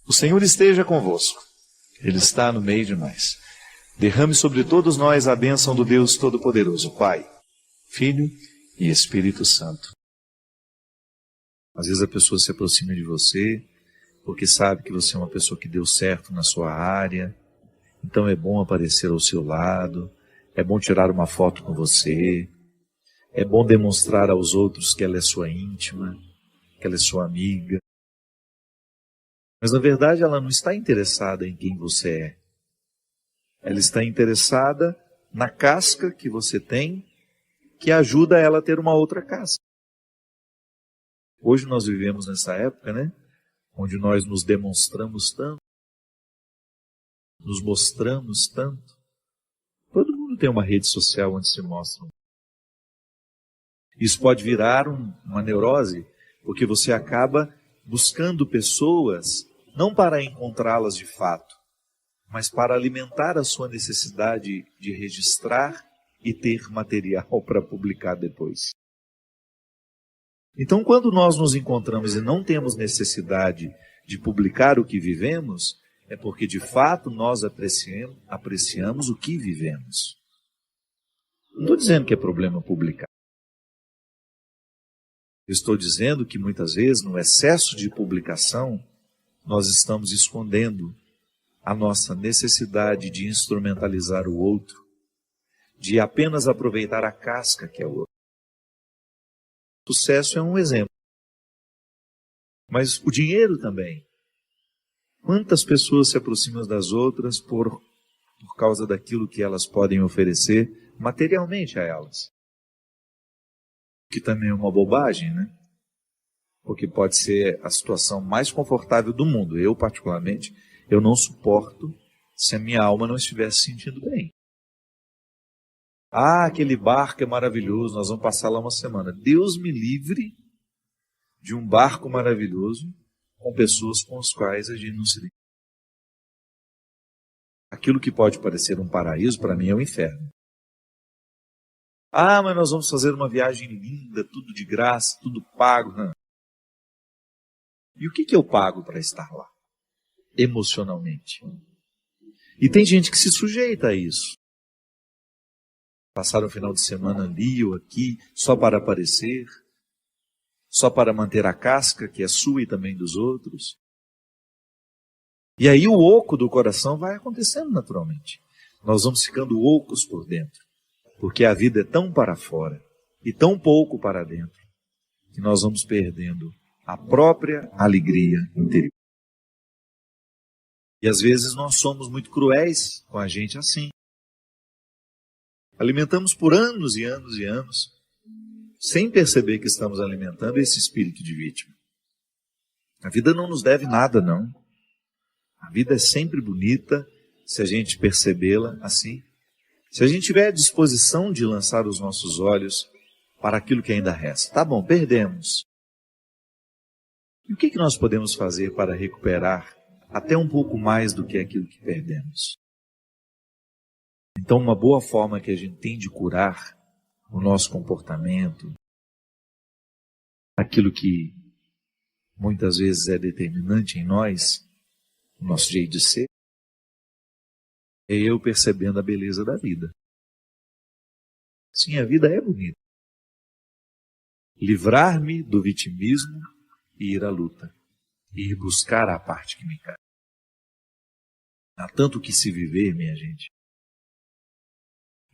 O Senhor esteja convosco. Ele está no meio de nós. Derrame sobre todos nós a bênção do Deus Todo-Poderoso, Pai, Filho e Espírito Santo. Às vezes a pessoa se aproxima de você porque sabe que você é uma pessoa que deu certo na sua área, então é bom aparecer ao seu lado, é bom tirar uma foto com você, é bom demonstrar aos outros que ela é sua íntima, que ela é sua amiga. Mas na verdade ela não está interessada em quem você é. Ela está interessada na casca que você tem, que ajuda ela a ter uma outra casca. Hoje nós vivemos nessa época, né? Onde nós nos demonstramos tanto, nos mostramos tanto. Todo mundo Quando tem uma rede social onde se mostram, isso pode virar uma neurose, porque você acaba buscando pessoas não para encontrá-las de fato, mas para alimentar a sua necessidade de registrar e ter material para publicar depois. Então, quando nós nos encontramos e não temos necessidade de publicar o que vivemos, é porque de fato nós apreciamos o que vivemos. Não estou dizendo que é problema publicar. Eu estou dizendo que muitas vezes, no excesso de publicação, nós estamos escondendo a nossa necessidade de instrumentalizar o outro, de apenas aproveitar a casca que é o outro. O sucesso é um exemplo. Mas o dinheiro também. Quantas pessoas se aproximam das outras por causa daquilo que elas podem oferecer materialmente a elas? Que também é uma bobagem, né? Porque pode ser a situação mais confortável do mundo. Eu, particularmente, eu não suporto se a minha alma não estiver se sentindo bem. Ah, aquele barco é maravilhoso, nós vamos passar lá uma semana. Deus me livre de um barco maravilhoso com pessoas com as quais a gente não se liga. Aquilo que pode parecer um paraíso, para mim é um inferno. Ah, mas nós vamos fazer uma viagem linda, tudo de graça, tudo pago. Não. E o que eu pago para estar lá? Emocionalmente. E tem gente que se sujeita a isso. Passar um final de semana ali ou aqui, só para aparecer, só para manter a casca, que é sua e também dos outros. E aí o oco do coração vai acontecendo naturalmente. Nós vamos ficando ocos por dentro, porque a vida é tão para fora e tão pouco para dentro, que nós vamos perdendo a própria alegria interior. E às vezes nós somos muito cruéis com a gente assim. Alimentamos por anos e anos e anos, sem perceber que estamos alimentando esse espírito de vítima. A vida não nos deve nada, não. A vida é sempre bonita, se a gente percebê-la assim. Se a gente tiver a disposição de lançar os nossos olhos para aquilo que ainda resta. Tá bom, perdemos. E o que nós podemos fazer para recuperar até um pouco mais do que aquilo que perdemos? Então, uma boa forma que a gente tem de curar o nosso comportamento, aquilo que muitas vezes é determinante em nós, o nosso jeito de ser, é eu percebendo a beleza da vida. Sim, a vida é bonita. Livrar-me do vitimismo e ir à luta. Ir buscar a parte que me cabe. Há tanto que se viver, minha gente.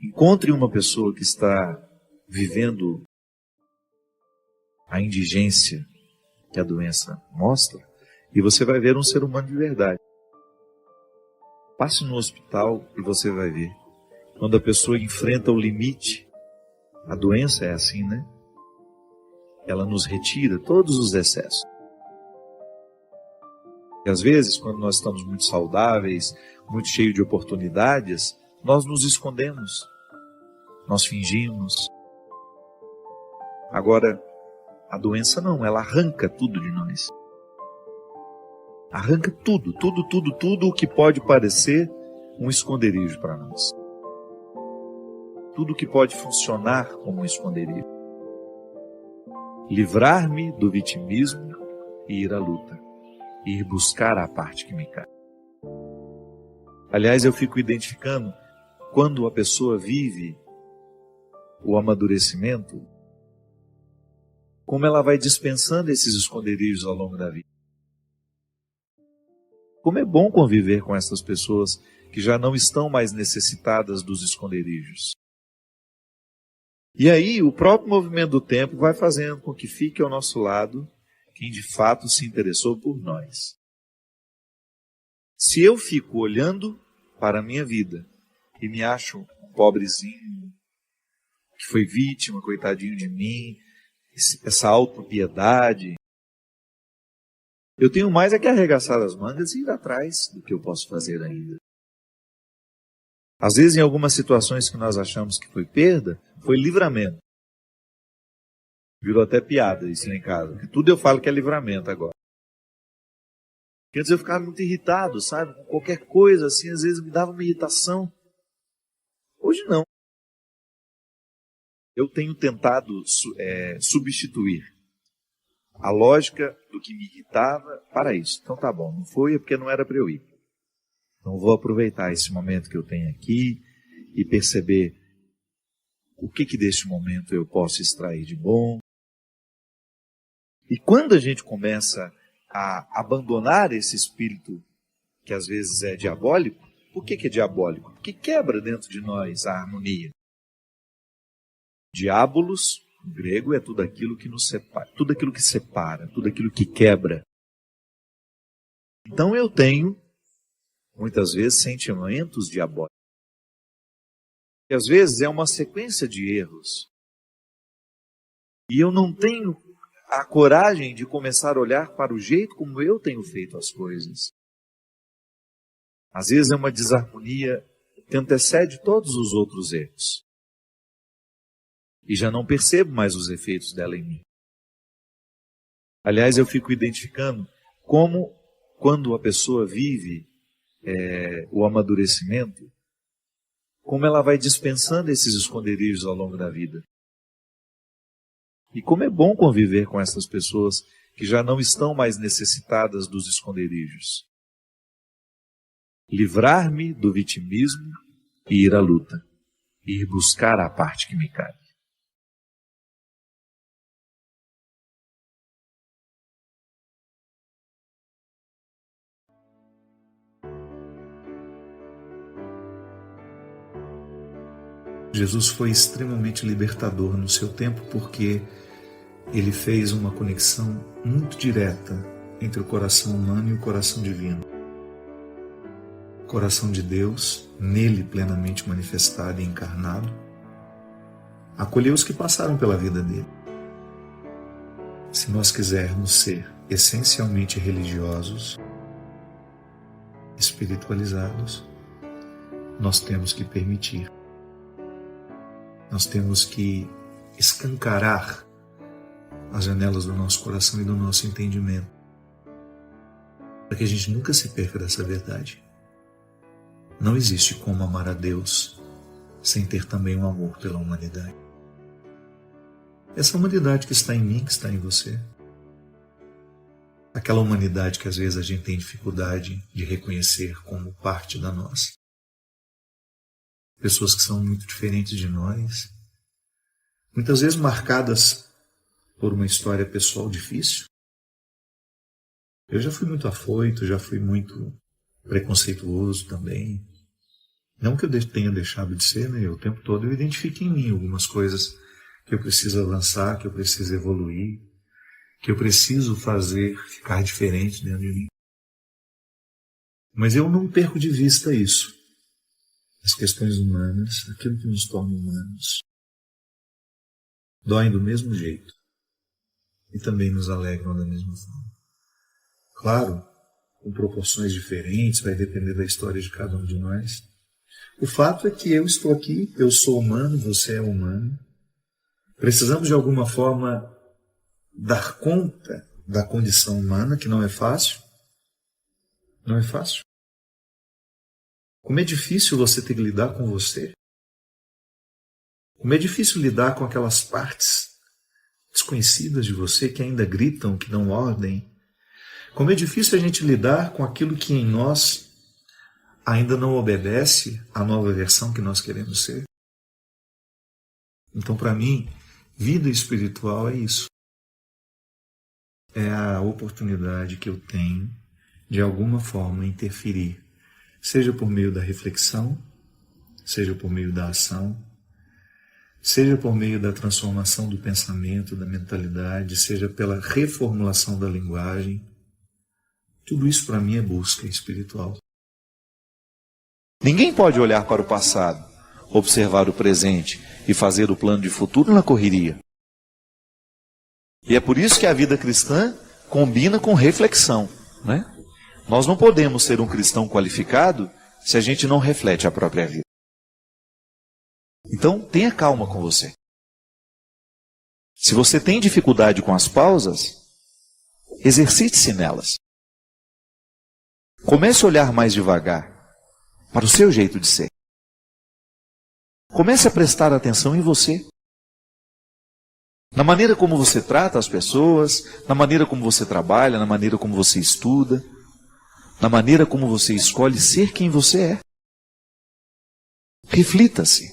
Encontre uma pessoa que está vivendo a indigência que a doença mostra e você vai ver um ser humano de verdade. Passe no hospital e você vai ver. Quando a pessoa enfrenta o limite, a doença é assim, né? Ela nos retira todos os excessos. E às vezes, quando nós estamos muito saudáveis, muito cheios de oportunidades, nós nos escondemos, nós fingimos. Agora, a doença não, ela arranca tudo de nós. Arranca tudo o que pode parecer um esconderijo para nós. Tudo que pode funcionar como um esconderijo. Livrar-me do vitimismo e ir à luta. Ir buscar a parte que me cabe. Aliás, eu fico identificando quando a pessoa vive o amadurecimento, como ela vai dispensando esses esconderijos ao longo da vida. Como é bom conviver com essas pessoas que já não estão mais necessitadas dos esconderijos. E aí, o próprio movimento do tempo vai fazendo com que fique ao nosso lado quem de fato se interessou por nós. Se eu fico olhando para a minha vida e me acho um pobrezinho, que foi vítima, coitadinho de mim, essa autopiedade, eu tenho mais é que arregaçar as mangas e ir atrás do que eu posso fazer ainda. Às vezes, em algumas situações que nós achamos que foi perda, foi livramento. Virou até piada isso lá em casa. Porque tudo eu falo que é livramento agora. Porque antes eu ficava muito irritado, sabe? Com qualquer coisa assim, às vezes me dava uma irritação. Hoje não. Eu tenho tentado substituir a lógica do que me irritava para isso. Então tá bom, não foi é porque não era para eu ir. Então vou aproveitar esse momento que eu tenho aqui e perceber o que deste momento eu posso extrair de bom. E quando a gente começa a abandonar esse espírito que às vezes é diabólico, por que é diabólico? Porque quebra dentro de nós a harmonia. Diabolos, no grego, é tudo aquilo que nos separa, tudo aquilo que separa, tudo aquilo que quebra. Então eu tenho, muitas vezes, sentimentos diabólicos. E às vezes é uma sequência de erros. E eu não tenho a coragem de começar a olhar para o jeito como eu tenho feito as coisas. Às vezes é uma desarmonia que antecede todos os outros erros. E já não percebo mais os efeitos dela em mim. Aliás, eu fico identificando como, quando a pessoa vive o amadurecimento, como ela vai dispensando esses esconderijos ao longo da vida. E como é bom conviver com essas pessoas que já não estão mais necessitadas dos esconderijos. Livrar-me do vitimismo e ir à luta. E ir buscar a parte que me cabe. Jesus foi extremamente libertador no seu tempo porque ele fez uma conexão muito direta entre o coração humano e o coração divino. O coração de Deus, nele plenamente manifestado e encarnado, acolheu os que passaram pela vida dele. Se nós quisermos ser essencialmente religiosos, espiritualizados, nós temos que permitir. Nós temos que escancarar as janelas do nosso coração e do nosso entendimento, para que a gente nunca se perca dessa verdade. Não existe como amar a Deus sem ter também um amor pela humanidade. Essa humanidade que está em mim, que está em você. Aquela humanidade que às vezes a gente tem dificuldade de reconhecer como parte da nossa. Pessoas que são muito diferentes de nós, muitas vezes marcadas por uma história pessoal difícil. Eu já fui muito afoito, já fui muito preconceituoso também. Não que eu tenha deixado de ser, né? O tempo todo eu identifico em mim algumas coisas que eu preciso avançar, que eu preciso evoluir, que eu preciso fazer ficar diferente dentro de mim. Mas eu não perco de vista isso. As questões humanas, aquilo que nos torna humanos, doem do mesmo jeito e também nos alegram da mesma forma. Claro, com proporções diferentes, vai depender da história de cada um de nós. O fato é que eu estou aqui, eu sou humano, você é humano. Precisamos de alguma forma dar conta da condição humana, que não é fácil. Não é fácil. Como é difícil você ter que lidar com você. Como é difícil lidar com aquelas partes desconhecidas de você que ainda gritam, que dão ordem. Como é difícil a gente lidar com aquilo que em nós ainda não obedece à nova versão que nós queremos ser. Então, para mim, vida espiritual é isso. É a oportunidade que eu tenho de alguma forma interferir, seja por meio da reflexão, seja por meio da ação, seja por meio da transformação do pensamento, da mentalidade, seja pela reformulação da linguagem. Tudo isso para mim é busca espiritual. Ninguém pode olhar para o passado, observar o presente e fazer o plano de futuro na correria. E é por isso que a vida cristã combina com reflexão, né? Nós não podemos ser um cristão qualificado se a gente não reflete a própria vida. Então, tenha calma com você. Se você tem dificuldade com as pausas, exercite-se nelas. Comece a olhar mais devagar para o seu jeito de ser. Comece a prestar atenção em você. Na maneira como você trata as pessoas, na maneira como você trabalha, na maneira como você estuda, na maneira como você escolhe ser quem você é. Reflita-se.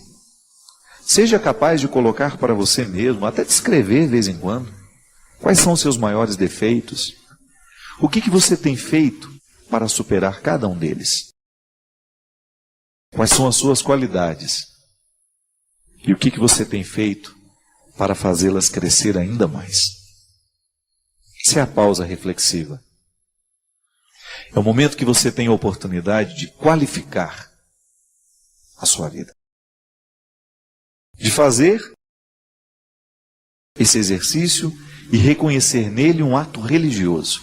Seja capaz de colocar para você mesmo, até descrever de vez em quando, quais são os seus maiores defeitos, o que você tem feito para superar cada um deles, quais são as suas qualidades e o que você tem feito para fazê-las crescer ainda mais. Essa é a pausa reflexiva. É o momento que você tem a oportunidade de qualificar a sua vida. De fazer esse exercício e reconhecer nele um ato religioso.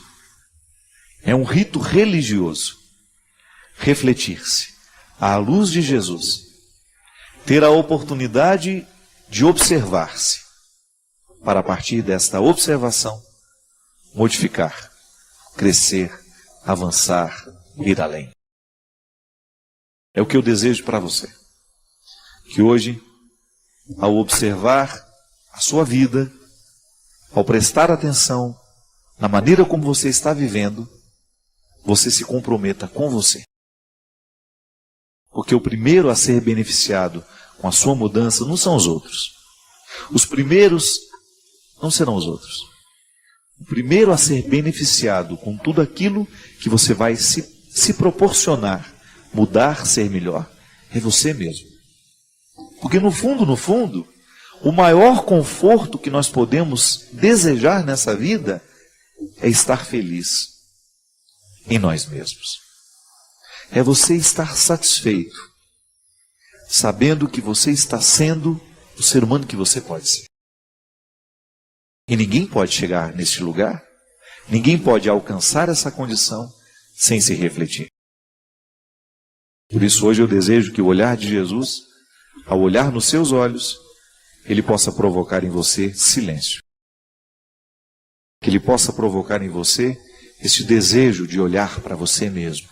É um rito religioso. Refletir-se à luz de Jesus. Ter a oportunidade de observar-se. Para a partir desta observação, modificar, crescer, avançar, ir além. É o que eu desejo para você. Que hoje, ao observar a sua vida, ao prestar atenção na maneira como você está vivendo, você se comprometa com você. Porque o primeiro a ser beneficiado com a sua mudança não são os outros. Os primeiros não serão os outros. O primeiro a ser beneficiado com tudo aquilo que você vai se proporcionar, mudar, ser melhor, é você mesmo. Porque no fundo, o maior conforto que nós podemos desejar nessa vida é estar feliz em nós mesmos. É você estar satisfeito, sabendo que você está sendo o ser humano que você pode ser. E ninguém pode chegar neste lugar, ninguém pode alcançar essa condição sem se refletir. Por isso hoje eu desejo que o olhar de Jesus, ao olhar nos seus olhos, ele possa provocar em você silêncio. Que ele possa provocar em você este desejo de olhar para você mesmo.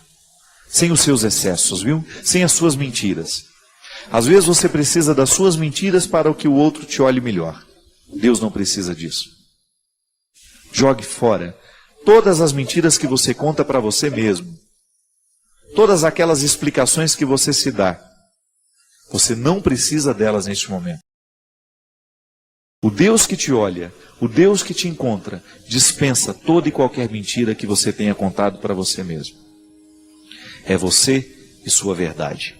Sem os seus excessos, viu? Sem as suas mentiras. Às vezes você precisa das suas mentiras para que o outro te olhe melhor. Deus não precisa disso. Jogue fora todas as mentiras que você conta para você mesmo. Todas aquelas explicações que você se dá. Você não precisa delas neste momento. O Deus que te olha, o Deus que te encontra, dispensa toda e qualquer mentira que você tenha contado para você mesmo. É você e sua verdade.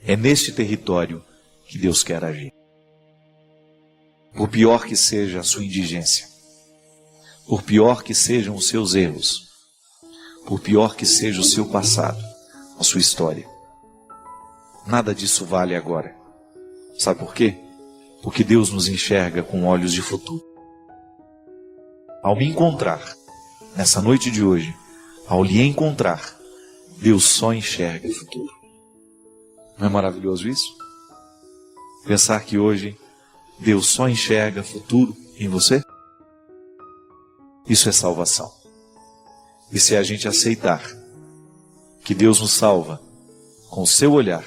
É neste território que Deus quer agir. Por pior que seja a sua indigência, por pior que sejam os seus erros, por pior que seja o seu passado, a sua história, nada disso vale agora. Sabe por quê? Porque Deus nos enxerga com olhos de futuro. Ao me encontrar, nessa noite de hoje, ao lhe encontrar, Deus só enxerga futuro. Não é maravilhoso isso? Pensar que hoje Deus só enxerga futuro em você? Isso é salvação. E se a gente aceitar que Deus nos salva com o seu olhar,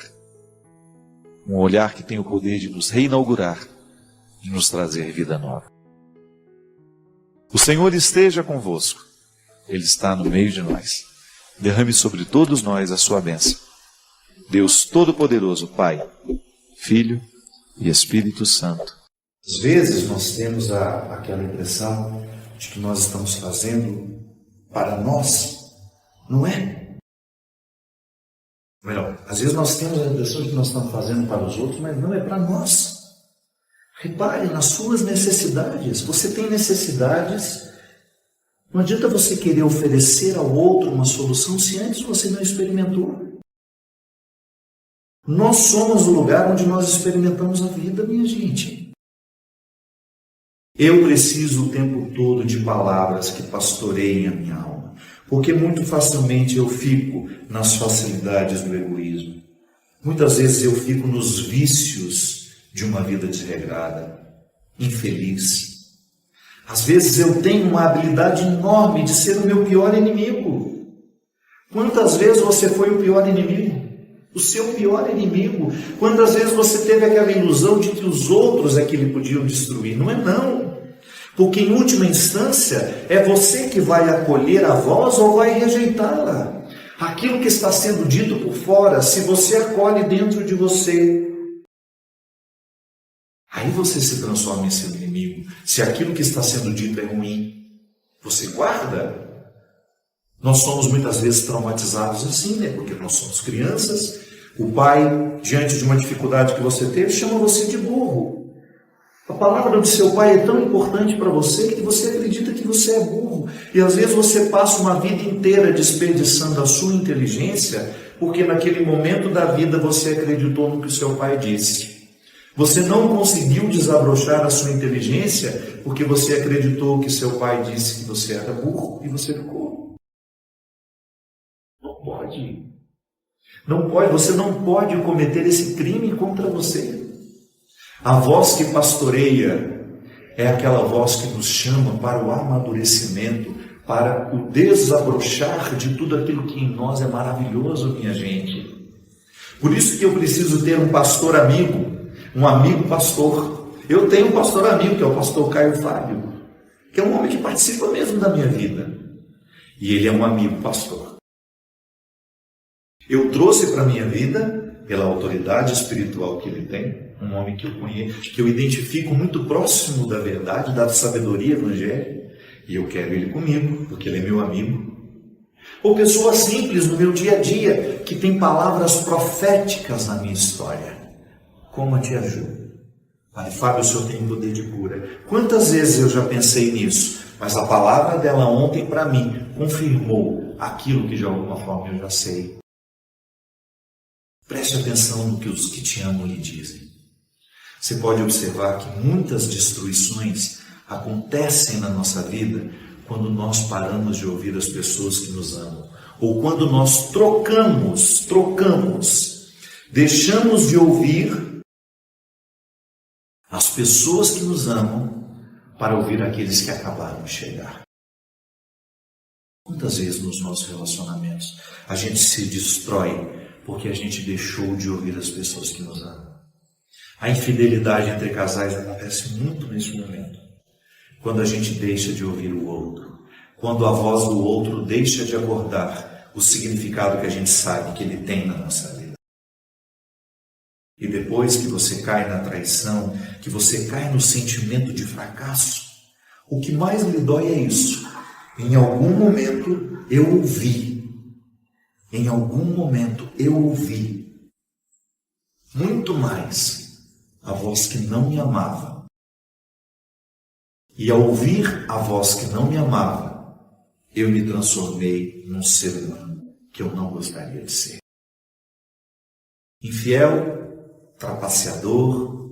um olhar que tem o poder de nos reinaugurar, de nos trazer vida nova. O Senhor esteja convosco. Ele está no meio de nós. Derrame sobre todos nós a sua bênção. Deus Todo-Poderoso, Pai, Filho e Espírito Santo. Às vezes nós temos aquela impressão de que nós estamos fazendo para nós. Não é? Melhor, às vezes nós temos a impressão de que nós estamos fazendo para os outros, mas não é para nós. Repare nas suas necessidades. Você tem necessidades. Não adianta você querer oferecer ao outro uma solução se antes você não experimentou. Nós somos o lugar onde nós experimentamos a vida, minha gente. Eu preciso o tempo todo de palavras que pastoreiem a minha alma, porque muito facilmente eu fico nas facilidades do egoísmo. Muitas vezes eu fico nos vícios de uma vida desregrada, infeliz. Às vezes eu tenho uma habilidade enorme de ser o meu pior inimigo. Quantas vezes você foi o pior inimigo? O seu pior inimigo. Quantas vezes você teve aquela ilusão de que os outros é que lhe podiam destruir? Não é não. Porque em última instância é você que vai acolher a voz ou vai rejeitá-la. Aquilo que está sendo dito por fora, se você acolhe dentro de você, aí você se transforma em seu inimigo. Se aquilo que está sendo dito é ruim, você guarda. Nós somos muitas vezes traumatizados assim, né? Porque nós somos crianças. O pai, diante de uma dificuldade que você teve, chama você de burro. A palavra do seu pai é tão importante para você que você acredita que você é burro. E às vezes você passa uma vida inteira desperdiçando a sua inteligência, porque naquele momento da vida você acreditou no que o seu pai disse. Você não conseguiu desabrochar a sua inteligência porque você acreditou que seu pai disse que você era burro e você ficou. Não pode. Não pode, você não pode cometer esse crime contra você. A voz que pastoreia é aquela voz que nos chama para o amadurecimento, para o desabrochar de tudo aquilo que em nós é maravilhoso, minha gente. Por isso que eu preciso ter um pastor amigo, um amigo pastor. Eu tenho um pastor amigo, que é o pastor Caio Fábio, que é um homem que participa mesmo da minha vida. E ele é um amigo pastor. Eu trouxe para a minha vida, pela autoridade espiritual que ele tem, um homem que eu conheço, que eu identifico muito próximo da verdade, da sabedoria evangélica, e eu quero ele comigo, porque ele é meu amigo. Ou pessoas simples no meu dia a dia, que tem palavras proféticas na minha história, como a tia Ju. Padre Fábio, o senhor tem poder de cura. Quantas vezes eu já pensei nisso, mas a palavra dela ontem para mim confirmou aquilo que de alguma forma eu já sei. Preste atenção no que os que te amam lhe dizem. Você pode observar que muitas destruições acontecem na nossa vida quando nós paramos de ouvir as pessoas que nos amam. Ou quando nós trocamos, deixamos de ouvir as pessoas que nos amam para ouvir aqueles que acabaram de chegar. Quantas vezes nos nossos relacionamentos a gente se destrói porque a gente deixou de ouvir as pessoas que nos amam? A infidelidade entre casais acontece muito nesse momento, quando a gente deixa de ouvir o outro, quando a voz do outro deixa de acordar o significado que a gente sabe que ele tem na nossa vida. E depois que você cai na traição, que você cai no sentimento de fracasso, o que mais lhe dói é isso. Em algum momento eu ouvi. Em algum momento eu ouvi muito mais a voz que não me amava. E ao ouvir a voz que não me amava, eu me transformei num ser humano que eu não gostaria de ser. Infiel, trapaceador,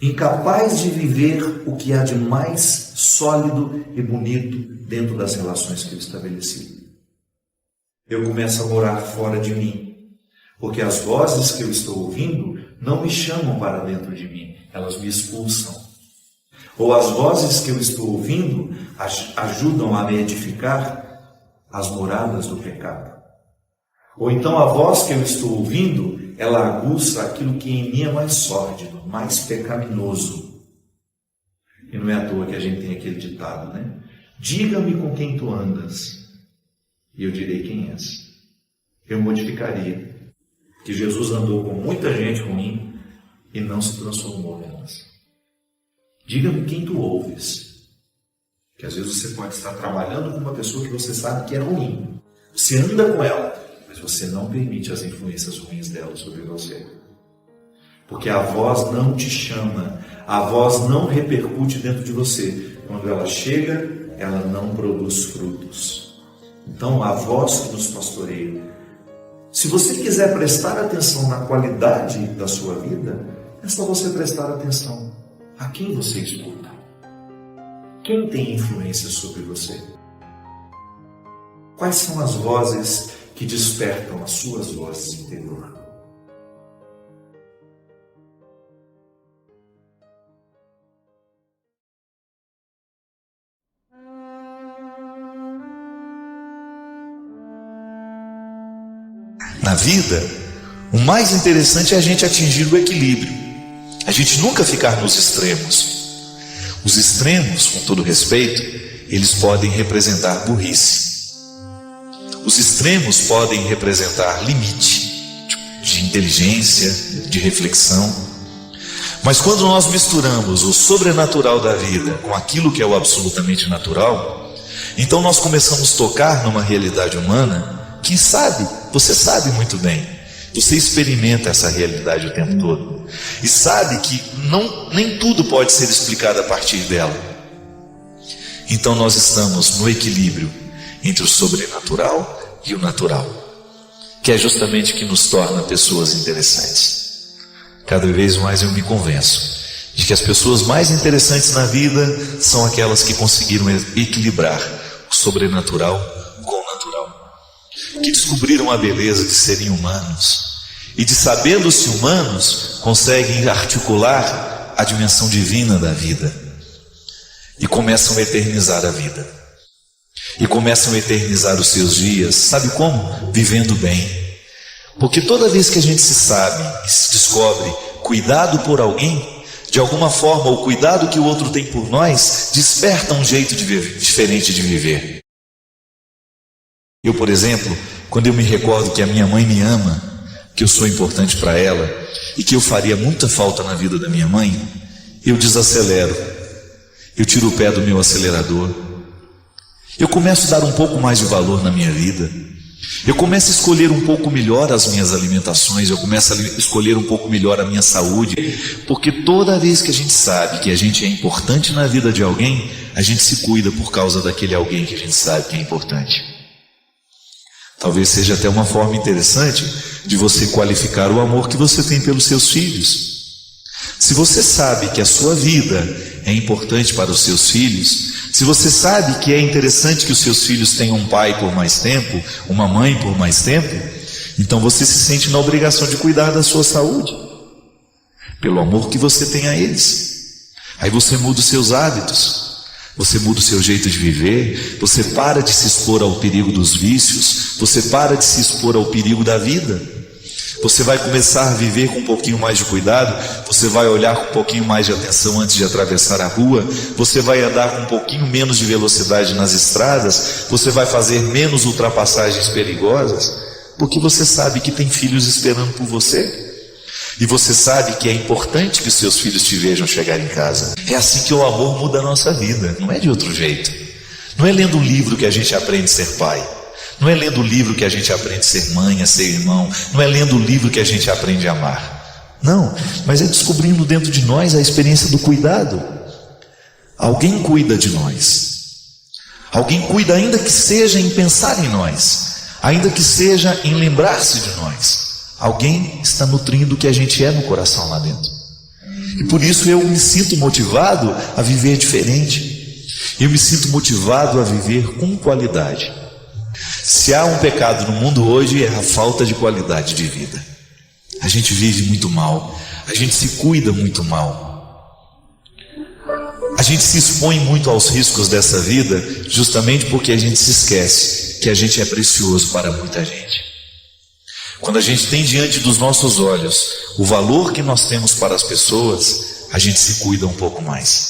incapaz de viver o que há de mais sólido e bonito dentro das relações que eu estabeleci. Eu começo a morar fora de mim, porque as vozes que eu estou ouvindo não me chamam para dentro de mim, elas me expulsam. Ou as vozes que eu estou ouvindo ajudam a me edificar as moradas do pecado. Ou então a voz que eu estou ouvindo, ela aguça aquilo que em mim é mais sórdido, mais pecaminoso. E não é à toa que a gente tem aquele ditado, né? Diga-me com quem tu andas, e eu direi quem és. Eu modificaria que Jesus andou com muita gente ruim e não se transformou nelas. Diga-me quem tu ouves. Que às vezes você pode estar trabalhando com uma pessoa que você sabe que é ruim. Você anda com ela, mas você não permite as influências ruins dela sobre você. Porque a voz não te chama, a voz não repercute dentro de você. Quando ela chega, ela não produz frutos. Então, a voz que nos pastoreia. Se você quiser prestar atenção na qualidade da sua vida, é só você prestar atenção a quem você escuta. Quem tem influência sobre você? Quais são as vozes que despertam as suas vozes interior? Na vida, o mais interessante é a gente atingir o equilíbrio, a gente nunca ficar nos extremos. Os extremos, com todo respeito, eles podem representar burrice. Os extremos podem representar limite de inteligência, de reflexão. Mas quando nós misturamos o sobrenatural da vida com aquilo que é o absolutamente natural, então nós começamos a tocar numa realidade humana que você sabe muito bem. Você experimenta essa realidade o tempo todo e sabe que nem tudo pode ser explicado a partir dela. Então nós estamos no equilíbrio entre o sobrenatural e o natural, que é justamente o que nos torna pessoas interessantes. Cada vez mais eu me convenço de que as pessoas mais interessantes na vida são aquelas que conseguiram equilibrar o sobrenatural com o natural, que descobriram a beleza de serem humanos e, de sabendo-se humanos, conseguem articular a dimensão divina da vida e começam a eternizar a vida e começam a eternizar os seus dias. Sabe como? Vivendo bem. Porque toda vez que a gente se sabe e se descobre cuidado por alguém, de alguma forma o cuidado que o outro tem por nós desperta um jeito diferente de viver. Eu, por exemplo, quando eu me recordo que a minha mãe me ama, que eu sou importante para ela e que eu faria muita falta na vida da minha mãe, eu desacelero, eu tiro o pé do meu acelerador, eu começo a dar um pouco mais de valor na minha vida, eu começo a escolher um pouco melhor as minhas alimentações, eu começo a escolher um pouco melhor a minha saúde, porque toda vez que a gente sabe que a gente é importante na vida de alguém, a gente se cuida por causa daquele alguém que a gente sabe que é importante. Talvez seja até uma forma interessante de você qualificar o amor que você tem pelos seus filhos. Se você sabe que a sua vida é importante para os seus filhos, se você sabe que é interessante que os seus filhos tenham um pai por mais tempo, uma mãe por mais tempo, então você se sente na obrigação de cuidar da sua saúde, pelo amor que você tem a eles. Aí você muda os seus hábitos, você muda o seu jeito de viver, você para de se expor ao perigo dos vícios, você para de se expor ao perigo da vida. Você vai começar a viver com um pouquinho mais de cuidado, você vai olhar com um pouquinho mais de atenção antes de atravessar a rua, você vai andar com um pouquinho menos de velocidade nas estradas, você vai fazer menos ultrapassagens perigosas, porque você sabe que tem filhos esperando por você. E você sabe que é importante que os seus filhos te vejam chegar em casa. É assim que o amor muda a nossa vida, não é de outro jeito. Não é lendo um livro que a gente aprende a ser pai. Não é lendo o livro que a gente aprende a ser mãe, a ser irmão. Não é lendo o livro que a gente aprende a amar. Não, mas é descobrindo dentro de nós a experiência do cuidado. Alguém cuida de nós. Alguém cuida ainda que seja em pensar em nós, ainda que seja em lembrar-se de nós. Alguém está nutrindo o que a gente é no coração lá dentro. E por isso eu me sinto motivado a viver diferente. Eu me sinto motivado a viver com qualidade. Se há um pecado no mundo hoje, é a falta de qualidade de vida. A gente vive muito mal, a gente se cuida muito mal, a gente se expõe muito aos riscos dessa vida, justamente porque a gente se esquece que a gente é precioso para muita gente. Quando a gente tem diante dos nossos olhos o valor que nós temos para as pessoas, a gente se cuida um pouco mais.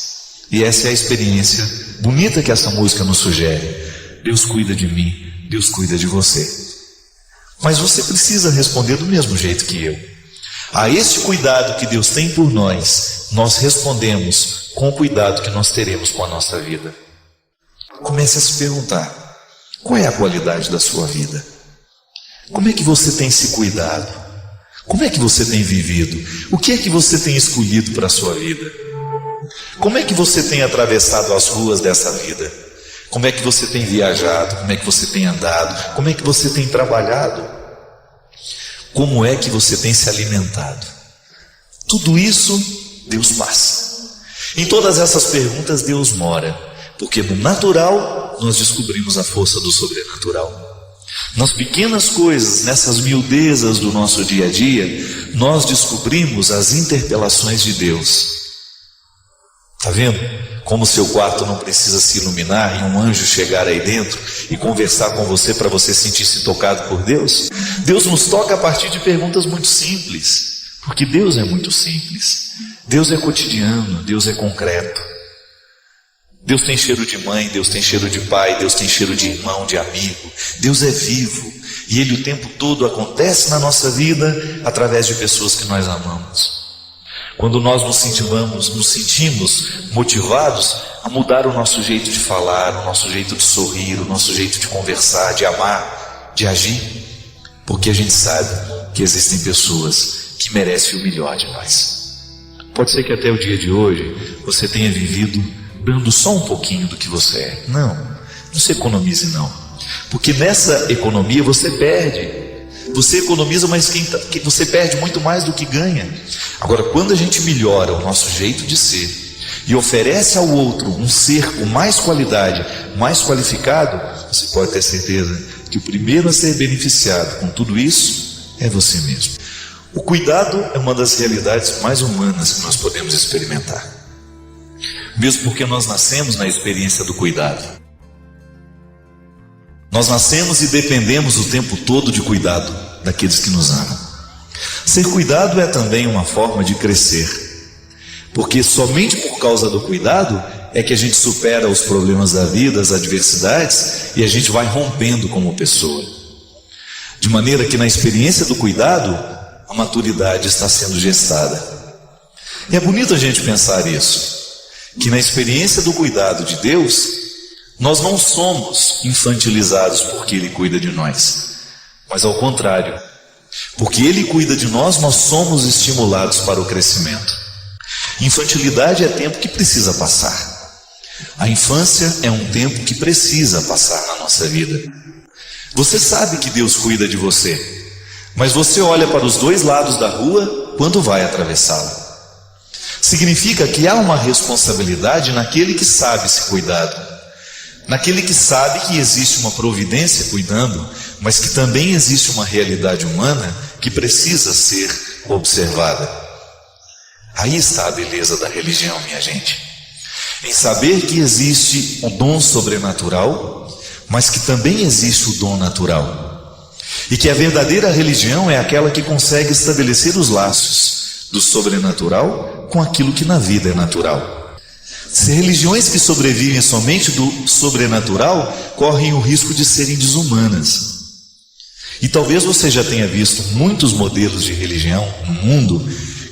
E essa é a experiência bonita que essa música nos sugere. Deus cuida de mim, Deus cuida de você. Mas você precisa responder do mesmo jeito que eu. A esse cuidado que Deus tem por nós, nós respondemos com o cuidado que nós teremos com a nossa vida. Comece a se perguntar: qual é a qualidade da sua vida? Como é que você tem se cuidado? Como é que você tem vivido? O que é que você tem escolhido para a sua vida? Como é que você tem atravessado as ruas dessa vida? Como é que você tem viajado? Como é que você tem andado? Como é que você tem trabalhado? Como é que você tem se alimentado? Tudo isso Deus passa. Em todas essas perguntas Deus mora, porque no natural nós descobrimos a força do sobrenatural. Nas pequenas coisas, nessas miudezas do nosso dia a dia, nós descobrimos as interpelações de Deus. Está vendo? Como seu quarto não precisa se iluminar e um anjo chegar aí dentro e conversar com você para você sentir-se tocado por Deus? Deus nos toca a partir de perguntas muito simples, porque Deus é muito simples. Deus é cotidiano, Deus é concreto. Deus tem cheiro de mãe, Deus tem cheiro de pai, Deus tem cheiro de irmão, de amigo. Deus é vivo e Ele o tempo todo acontece na nossa vida através de pessoas que nós amamos. Quando nós nos sentimos motivados a mudar o nosso jeito de falar, o nosso jeito de sorrir, o nosso jeito de conversar, de amar, de agir, porque a gente sabe que existem pessoas que merecem o melhor de nós. Pode ser que até o dia de hoje você tenha vivido dando só um pouquinho do que você é. Não se economize não, porque nessa economia você perde. Você economiza, mas você perde muito mais do que ganha. Agora, quando a gente melhora o nosso jeito de ser e oferece ao outro um ser com mais qualidade, mais qualificado, você pode ter certeza que o primeiro a ser beneficiado com tudo isso é você mesmo. O cuidado é uma das realidades mais humanas que nós podemos experimentar, mesmo porque nós nascemos na experiência do cuidado. Nós nascemos e dependemos o tempo todo de cuidado daqueles que nos amam. Ser cuidado é também uma forma de crescer, porque somente por causa do cuidado é que a gente supera os problemas da vida, as adversidades, e a gente vai rompendo como pessoa. De maneira que na experiência do cuidado, a maturidade está sendo gestada. E é bonito a gente pensar isso, que na experiência do cuidado de Deus, nós não somos infantilizados porque Ele cuida de nós, mas ao contrário, porque Ele cuida de nós, nós somos estimulados para o crescimento. Infantilidade é tempo que precisa passar. A infância é um tempo que precisa passar na nossa vida. Você sabe que Deus cuida de você, mas você olha para os dois lados da rua quando vai atravessá-la. Significa que há uma responsabilidade naquele que sabe se cuidado, naquele que sabe que existe uma providência cuidando, mas que também existe uma realidade humana que precisa ser observada. Aí está a beleza da religião, minha gente, em saber que existe um dom sobrenatural, mas que também existe o dom natural, e que a verdadeira religião é aquela que consegue estabelecer os laços do sobrenatural com aquilo que na vida é natural. Se religiões que sobrevivem somente do sobrenatural correm o risco de serem desumanas. E talvez você já tenha visto muitos modelos de religião no mundo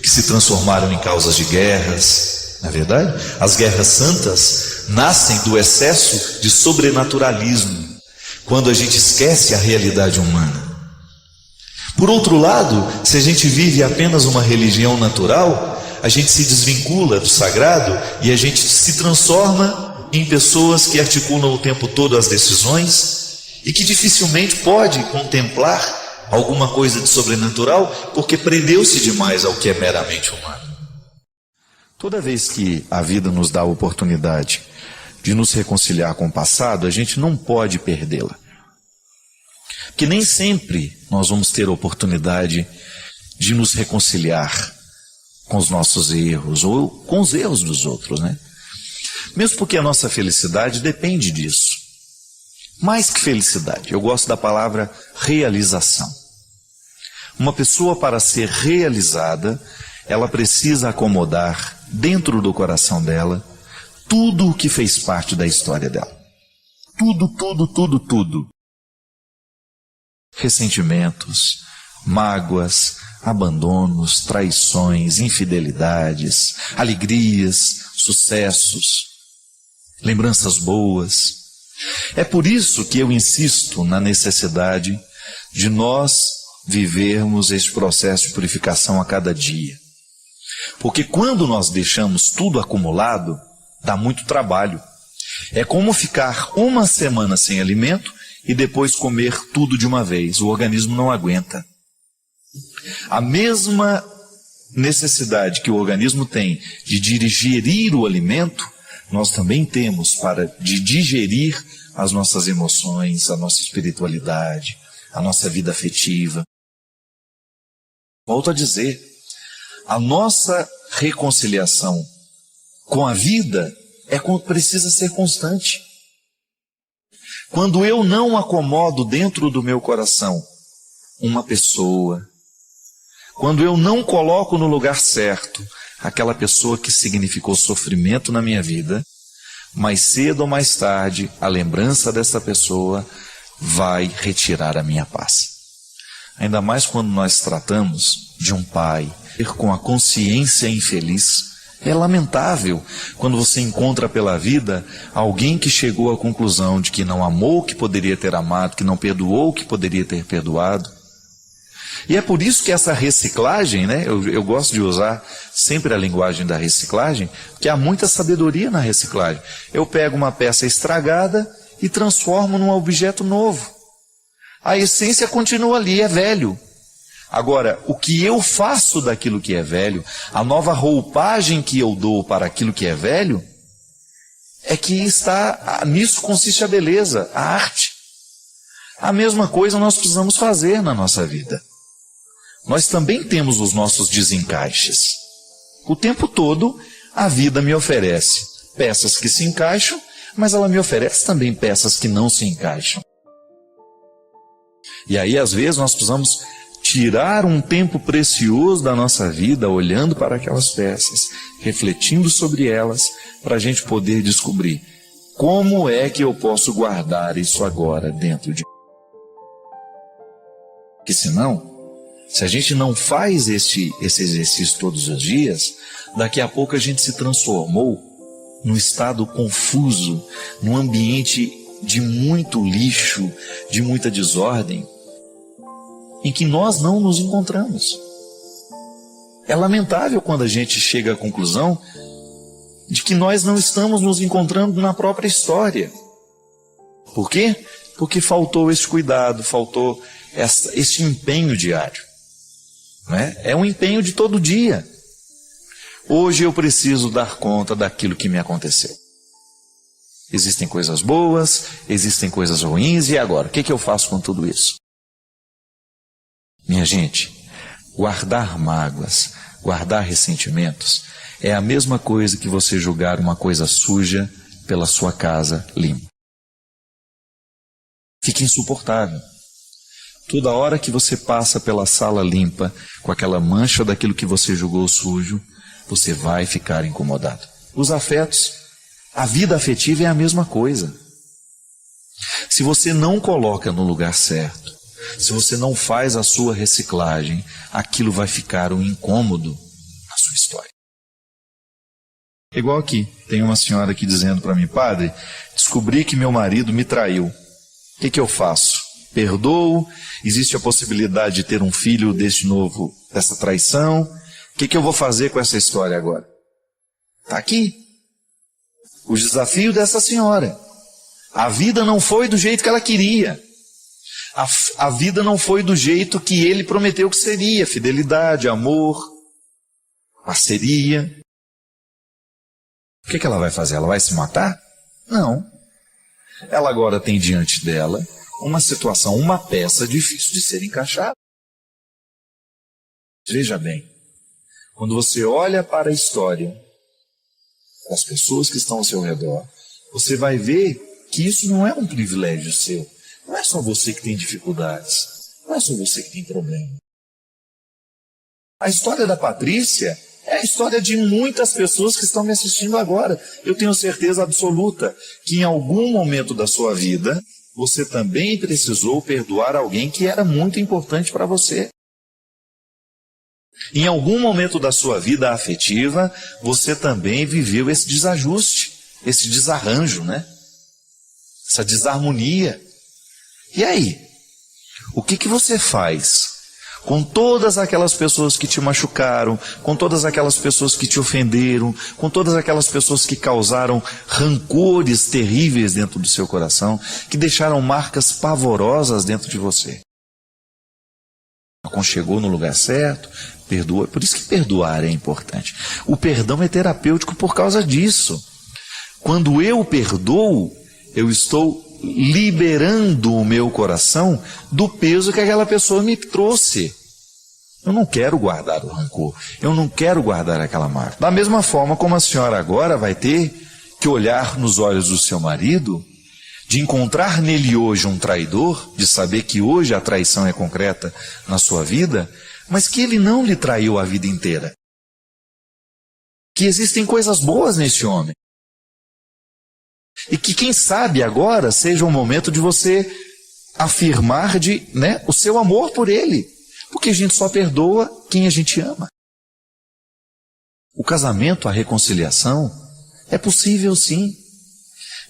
que se transformaram em causas de guerras. Na verdade, as guerras santas nascem do excesso de sobrenaturalismo, quando a gente esquece a realidade humana. Por outro lado, se a gente vive apenas uma religião natural, a gente se desvincula do sagrado e a gente se transforma em pessoas que articulam o tempo todo as decisões e que dificilmente pode contemplar alguma coisa de sobrenatural porque prendeu-se demais ao que é meramente humano. Toda vez que a vida nos dá a oportunidade de nos reconciliar com o passado, a gente não pode perdê-la. Porque nem sempre nós vamos ter a oportunidade de nos reconciliar com os nossos erros ou com os erros dos outros, né? Mesmo porque a nossa felicidade depende disso. Mais que felicidade, eu gosto da palavra realização. Uma pessoa, para ser realizada, ela precisa acomodar dentro do coração dela tudo o que fez parte da história dela. Tudo. Ressentimentos, mágoas, abandonos, traições, infidelidades, alegrias, sucessos, lembranças boas. É por isso que eu insisto na necessidade de nós vivermos esse processo de purificação a cada dia. Porque quando nós deixamos tudo acumulado, dá muito trabalho. É como ficar uma semana sem alimento e depois comer tudo de uma vez. O organismo não aguenta. A mesma necessidade que o organismo tem de digerir o alimento, nós também temos de digerir as nossas emoções, a nossa espiritualidade, a nossa vida afetiva. Volto a dizer, a nossa reconciliação com a vida precisa ser constante. Quando eu não acomodo dentro do meu coração uma pessoa, quando eu não coloco no lugar certo aquela pessoa que significou sofrimento na minha vida, mais cedo ou mais tarde, a lembrança dessa pessoa vai retirar a minha paz. Ainda mais quando nós tratamos de um pai com a consciência infeliz. É lamentável quando você encontra pela vida alguém que chegou à conclusão de que não amou o que poderia ter amado, que não perdoou o que poderia ter perdoado. E é por isso que essa reciclagem, né? Eu gosto de usar sempre a linguagem da reciclagem, porque há muita sabedoria na reciclagem. Eu pego uma peça estragada e transformo num objeto novo. A essência continua ali, é velho. Agora, o que eu faço daquilo que é velho, a nova roupagem que eu dou para aquilo que é velho, é que nisso consiste a beleza, a arte. A mesma coisa nós precisamos fazer na nossa vida. Nós também temos os nossos desencaixes. O tempo todo, a vida me oferece peças que se encaixam, mas ela me oferece também peças que não se encaixam. E aí, às vezes, nós precisamos tirar um tempo precioso da nossa vida, olhando para aquelas peças, refletindo sobre elas, para a gente poder descobrir como é que eu posso guardar isso agora dentro de mim. Porque senão, se a gente não faz esse exercício todos os dias, daqui a pouco a gente se transformou num estado confuso, num ambiente de muito lixo, de muita desordem, em que nós não nos encontramos. É lamentável quando a gente chega à conclusão de que nós não estamos nos encontrando na própria história. Por quê? Porque faltou esse cuidado, faltou esse empenho diário. Não é? É um empenho de todo dia. Hoje eu preciso dar conta daquilo que me aconteceu. Existem coisas boas, existem coisas ruins, e agora? O que eu faço com tudo isso? Minha gente, guardar mágoas, guardar ressentimentos, é a mesma coisa que você jogar uma coisa suja pela sua casa limpa. Fica insuportável. Toda hora que você passa pela sala limpa, com aquela mancha daquilo que você jogou sujo, você vai ficar incomodado. Os afetos, a vida afetiva é a mesma coisa. Se você não coloca no lugar certo, se você não faz a sua reciclagem, aquilo vai ficar um incômodo na sua história. Igual aqui, tem uma senhora aqui dizendo para mim: padre, descobri que meu marido me traiu. O que eu faço? Perdoo? Existe a possibilidade de ter um filho dessa traição? O que eu vou fazer com essa história agora? Está aqui. O desafio dessa senhora. A vida não foi do jeito que ela queria. A vida não foi do jeito que ele prometeu que seria. Fidelidade, amor, parceria. O que ela vai fazer? Ela vai se matar? Não. Ela agora tem diante dela uma situação, uma peça difícil de ser encaixada. Veja bem, quando você olha para a história, para as pessoas que estão ao seu redor, você vai ver que isso não é um privilégio seu. Não é só você que tem dificuldades. Não é só você que tem problema. A história da Patrícia é a história de muitas pessoas que estão me assistindo agora. Eu tenho certeza absoluta que em algum momento da sua vida, você também precisou perdoar alguém que era muito importante para você. Em algum momento da sua vida afetiva, você também viveu esse desajuste, esse desarranjo, né? Essa desarmonia. E aí? O que você faz com todas aquelas pessoas que te machucaram, com todas aquelas pessoas que te ofenderam, com todas aquelas pessoas que causaram rancores terríveis dentro do seu coração, que deixaram marcas pavorosas dentro de você? Chegou no lugar certo, perdoa. Por isso que perdoar é importante. O perdão é terapêutico por causa disso. Quando eu perdoo, eu estou liberando o meu coração do peso que aquela pessoa me trouxe. Eu não quero guardar o rancor, eu não quero guardar aquela marca. Da mesma forma como a senhora agora vai ter que olhar nos olhos do seu marido, de encontrar nele hoje um traidor, de saber que hoje a traição é concreta na sua vida, mas que ele não lhe traiu a vida inteira. Que existem coisas boas nesse homem. E que quem sabe agora seja o momento de você afirmar o seu amor por ele. Porque a gente só perdoa quem a gente ama. O casamento, a reconciliação, é possível sim,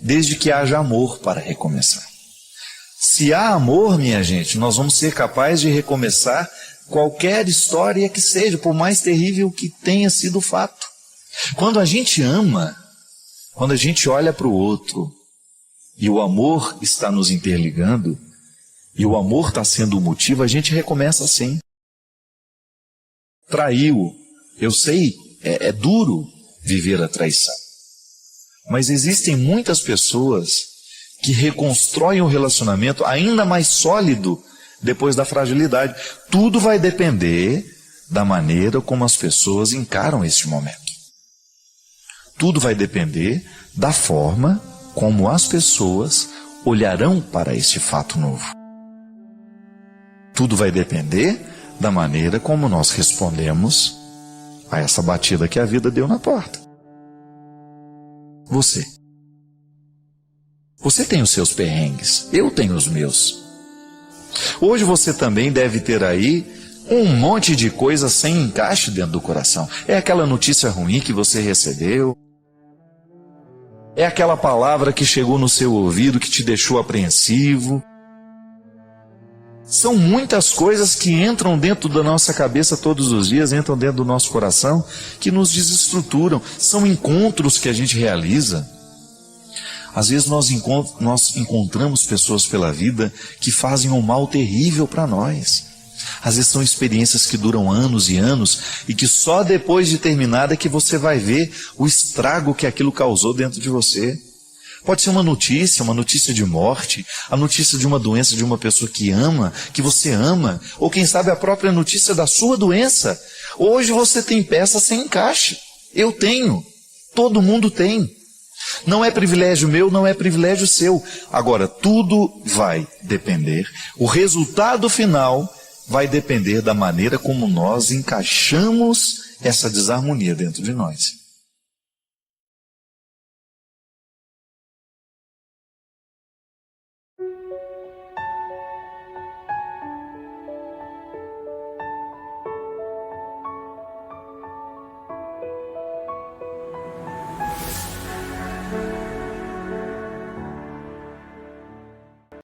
desde que haja amor para recomeçar. Se há amor, minha gente, nós vamos ser capazes de recomeçar qualquer história que seja, por mais terrível que tenha sido o fato. Quando a gente ama, quando a gente olha para o outro, e o amor está nos interligando, e o amor está sendo o motivo, a gente recomeça assim. Traiu, eu sei, é duro viver a traição. Mas existem muitas pessoas que reconstroem o relacionamento ainda mais sólido depois da fragilidade. Tudo vai depender da maneira como as pessoas encaram este momento. Tudo vai depender da forma como as pessoas olharão para este fato novo. Tudo vai depender da maneira como nós respondemos a essa batida que a vida deu na porta. Você tem os seus perrengues, eu tenho os meus. Hoje você também deve ter aí um monte de coisas sem encaixe dentro do coração. É aquela notícia ruim que você recebeu, é aquela palavra que chegou no seu ouvido que te deixou apreensivo. São muitas coisas que entram dentro da nossa cabeça todos os dias, entram dentro do nosso coração, que nos desestruturam. São encontros que a gente realiza. Às vezes nós encontramos pessoas pela vida que fazem um mal terrível para nós. Às vezes são experiências que duram anos e anos e que só depois de terminada é que você vai ver o estrago que aquilo causou dentro de você. Pode ser uma notícia de morte, a notícia de uma doença de uma pessoa que você ama, ou quem sabe a própria notícia da sua doença. Hoje você tem peças sem encaixe. Eu tenho. Todo mundo tem. Não é privilégio meu, não é privilégio seu. Agora, tudo vai depender. O resultado final vai depender da maneira como nós encaixamos essa desarmonia dentro de nós.